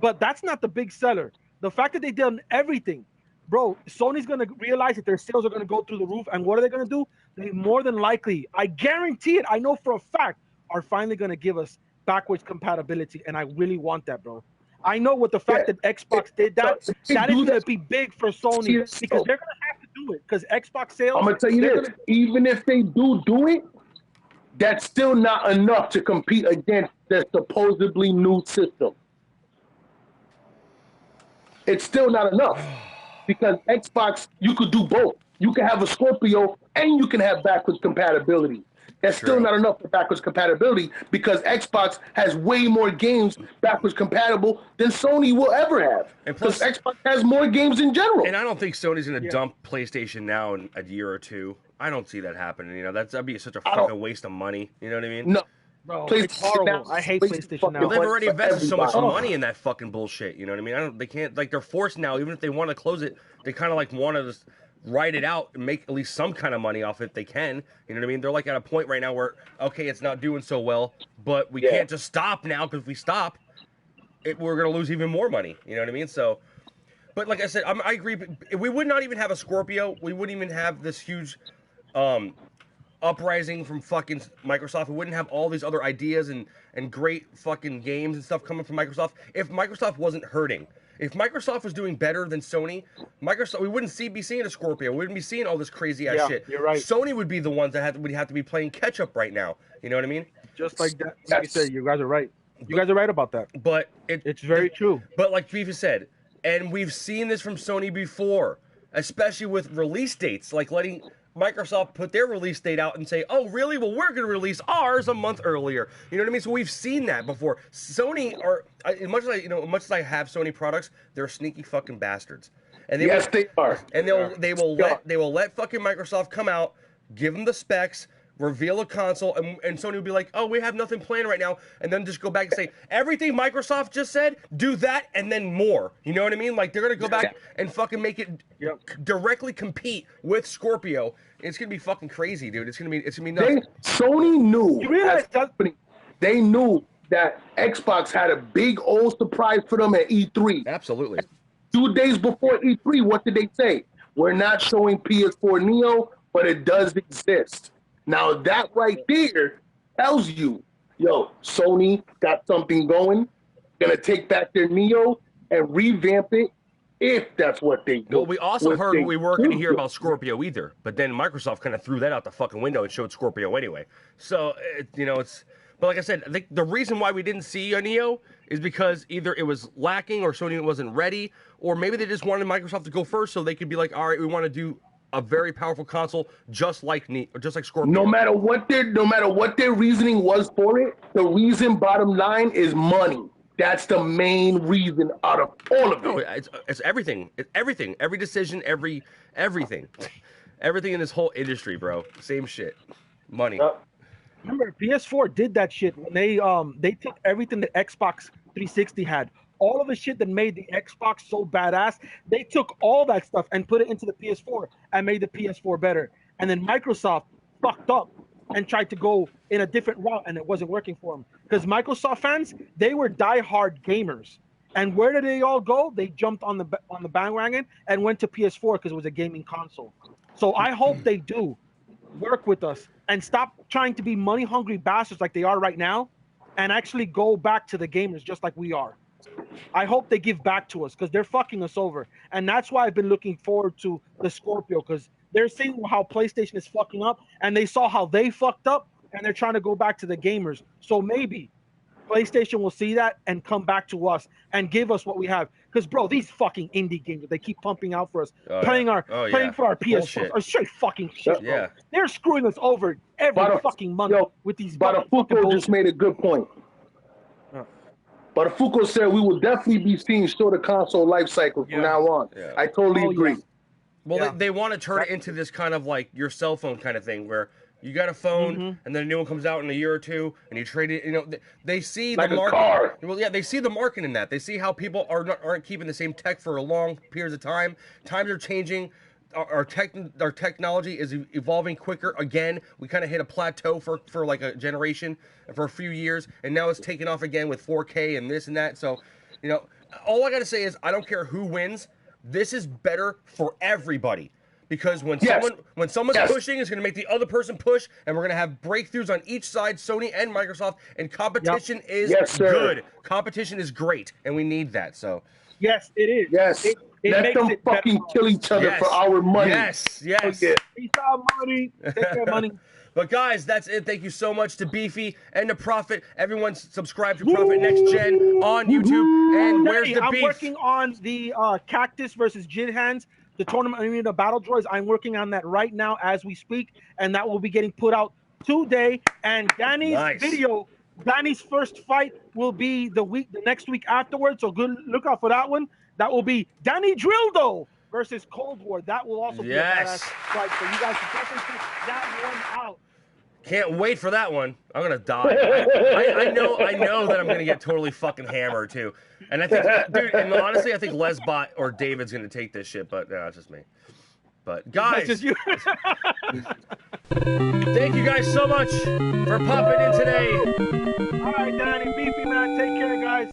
But that's not the big seller. The fact that they did everything, bro, Sony's going to realize that their sales are going to go through the roof. And what are they going to do? They more than likely, I guarantee it, I know for a fact, are finally going to give us backwards compatibility. And I really want that, bro. I know with the fact that Xbox did that is going to be big for Sony because they're going to have to do it because Xbox sales. I'm going to tell you this, even if they do it, that's still not enough to compete against the supposedly new system. It's still not enough because Xbox, you could do both. You can have a Scorpio and you can have backwards compatibility. That's still not enough for backwards compatibility because Xbox has way more games backwards compatible than Sony will ever have. And plus, Xbox has more games in general. And I don't think Sony's going to dump PlayStation now in a year or two. I don't see that happening. You know, that'd be such a fucking waste of money. You know what I mean? No. Bro, it's horrible. I hate PlayStation now. They've already invested so much money in that fucking bullshit. You know what I mean? They can't, like, they're forced now, even if they want to close it, they kind of like want to just write it out and make at least some kind of money off it if they can. You know what I mean? They're like at a point right now where, okay, it's not doing so well, but we can't just stop now because if we stop, we're going to lose even more money. You know what I mean? So, but like I said, I agree. If we would not even have a Scorpio, we wouldn't even have this huge uprising from fucking Microsoft. We wouldn't have all these other ideas and great fucking games and stuff coming from Microsoft if Microsoft wasn't hurting. If Microsoft was doing better than Sony, we wouldn't be seeing a Scorpio. We wouldn't be seeing all this crazy ass shit. You're right. Sony would be the ones that would have to be playing catch up right now. You know what I mean? Just like that. Like you said, you guys are right. You guys are right about that. But it's very true. But like Beef said, and we've seen this from Sony before, especially with release dates, like letting Microsoft put their release date out and say, oh, really? Well, we're going to release ours a month earlier. You know what I mean? So we've seen that before. Sony as much as I have Sony products, they're sneaky fucking bastards. And they are. And they will let fucking Microsoft come out, give them the specs, reveal a console, and Sony would be like, oh, we have nothing planned right now, and then just go back and say, everything Microsoft just said, do that, and then more. You know what I mean? Like, they're going to go back and fucking make it directly compete with Scorpio. It's going to be fucking crazy, dude. It's going to be nuts. Sony knew, they knew that Xbox had a big old surprise for them at E3. Absolutely. 2 days before E3, what did they say? We're not showing PS4 Neo, but it does exist. Now that right there tells you, yo, Sony got something going, gonna take back their Neo and revamp it if that's what they do. Well, we also heard we weren't going to hear about Scorpio either, but then Microsoft kind of threw that out the fucking window and showed Scorpio anyway. So, but like I said, I think the reason why we didn't see a Neo is because either it was lacking or Sony wasn't ready, or maybe they just wanted Microsoft to go first so they could be like, all right, we want to do a very powerful console, just like Scorpio. No matter what their reasoning was for it, the reason, bottom line, is money. That's the main reason out of all of it. No, it's everything. It's everything. Every decision, everything, everything in this whole industry, bro. Same shit. Money. Remember, PS4 did that shit when they took everything that Xbox 360 had. All of the shit that made the Xbox so badass, they took all that stuff and put it into the PS4 and made the PS4 better. And then Microsoft fucked up and tried to go in a different route, and it wasn't working for them. Because Microsoft fans, they were diehard gamers. And where did they all go? They jumped on the bandwagon and went to PS4 because it was a gaming console. So I hope they do work with us and stop trying to be money hungry bastards like they are right now, and actually go back to the gamers just like we are. I hope they give back to us because they're fucking us over. And that's why I've been looking forward to the Scorpio, because they're seeing how PlayStation is fucking up and they saw how they fucked up and they're trying to go back to the gamers. So maybe PlayStation will see that and come back to us and give us what we have. Because, bro, these fucking indie games that they keep pumping out for us, playing for our PS4 are straight fucking shit, bro. Yeah. They're screwing us over every fucking month with these Badafuko just made a good point. Badafuko said we will definitely be seeing shorter console life cycle from now on. Yeah. I totally agree. Yeah. Well, they want to turn it into this kind of like your cell phone kind of thing where you got a phone and then a new one comes out in a year or two and you trade it. You know, they see like the market. Car. Well, yeah, they see the market in that. They see how people aren't keeping the same tech for a long periods of time. Times are changing. Our technology is evolving quicker again. We kind of hit a plateau for like a generation, for a few years, and now it's taking off again with 4K and this and that. So, you know, all I got to say is I don't care who wins. This is better for everybody. Because when someone's pushing, it's going to make the other person push, and we're going to have breakthroughs on each side, Sony and Microsoft, and competition is good. Competition is great, and we need that. So, yes, it is. Yes, let them fucking kill each other for our money. Yes. Peace out, money. Take care, money. But guys, that's it. Thank you so much to Beefy and to Prophet. Everyone subscribe to Prophet Next Gen on YouTube. And where's the beef? I'm working on the Cactus versus Jid Hands, the Tournament Arena Battle Droids. I'm working on that right now as we speak, and that will be getting put out today. And Danny's video, Danny's first fight will be the next week afterwards. So good, look out for that one. That will be Danny Drildo versus Cold War. That will also be a badass fight. So you guys can definitely check that one out. Can't wait for that one. I'm gonna die. I know that I'm gonna get totally fucking hammered too. And I think, dude, and honestly, I think Lesbot or David's gonna take this shit, but no, it's just me. But guys, that's just you. Thank you guys so much for popping in today. All right, Danny, Beefy, man, take care, guys.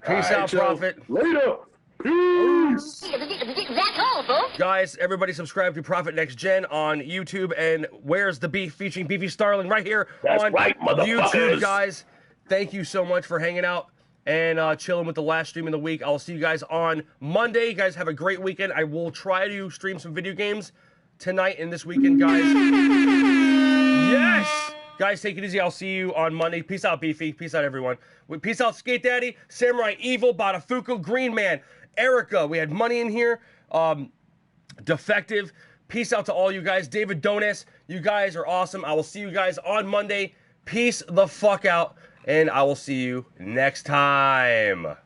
Peace out, Prophet. Later. Peace. That's all, folks. Guys, everybody subscribe to Prophet Next Gen on YouTube and Where's the Beef featuring Beefy Starling right here on YouTube, guys. Thank you so much for hanging out and chilling with the last stream of the week. I'll see you guys on Monday. You guys have a great weekend. I will try to stream some video games tonight and this weekend, guys. Yes! Guys, take it easy. I'll see you on Monday. Peace out, Beefy. Peace out, everyone. Peace out, Skate Daddy, Samurai Evil, Badafuku, Green Man, Erica. We had money in here. Defective. Peace out to all you guys. David Donis, you guys are awesome. I will see you guys on Monday. Peace the fuck out, and I will see you next time.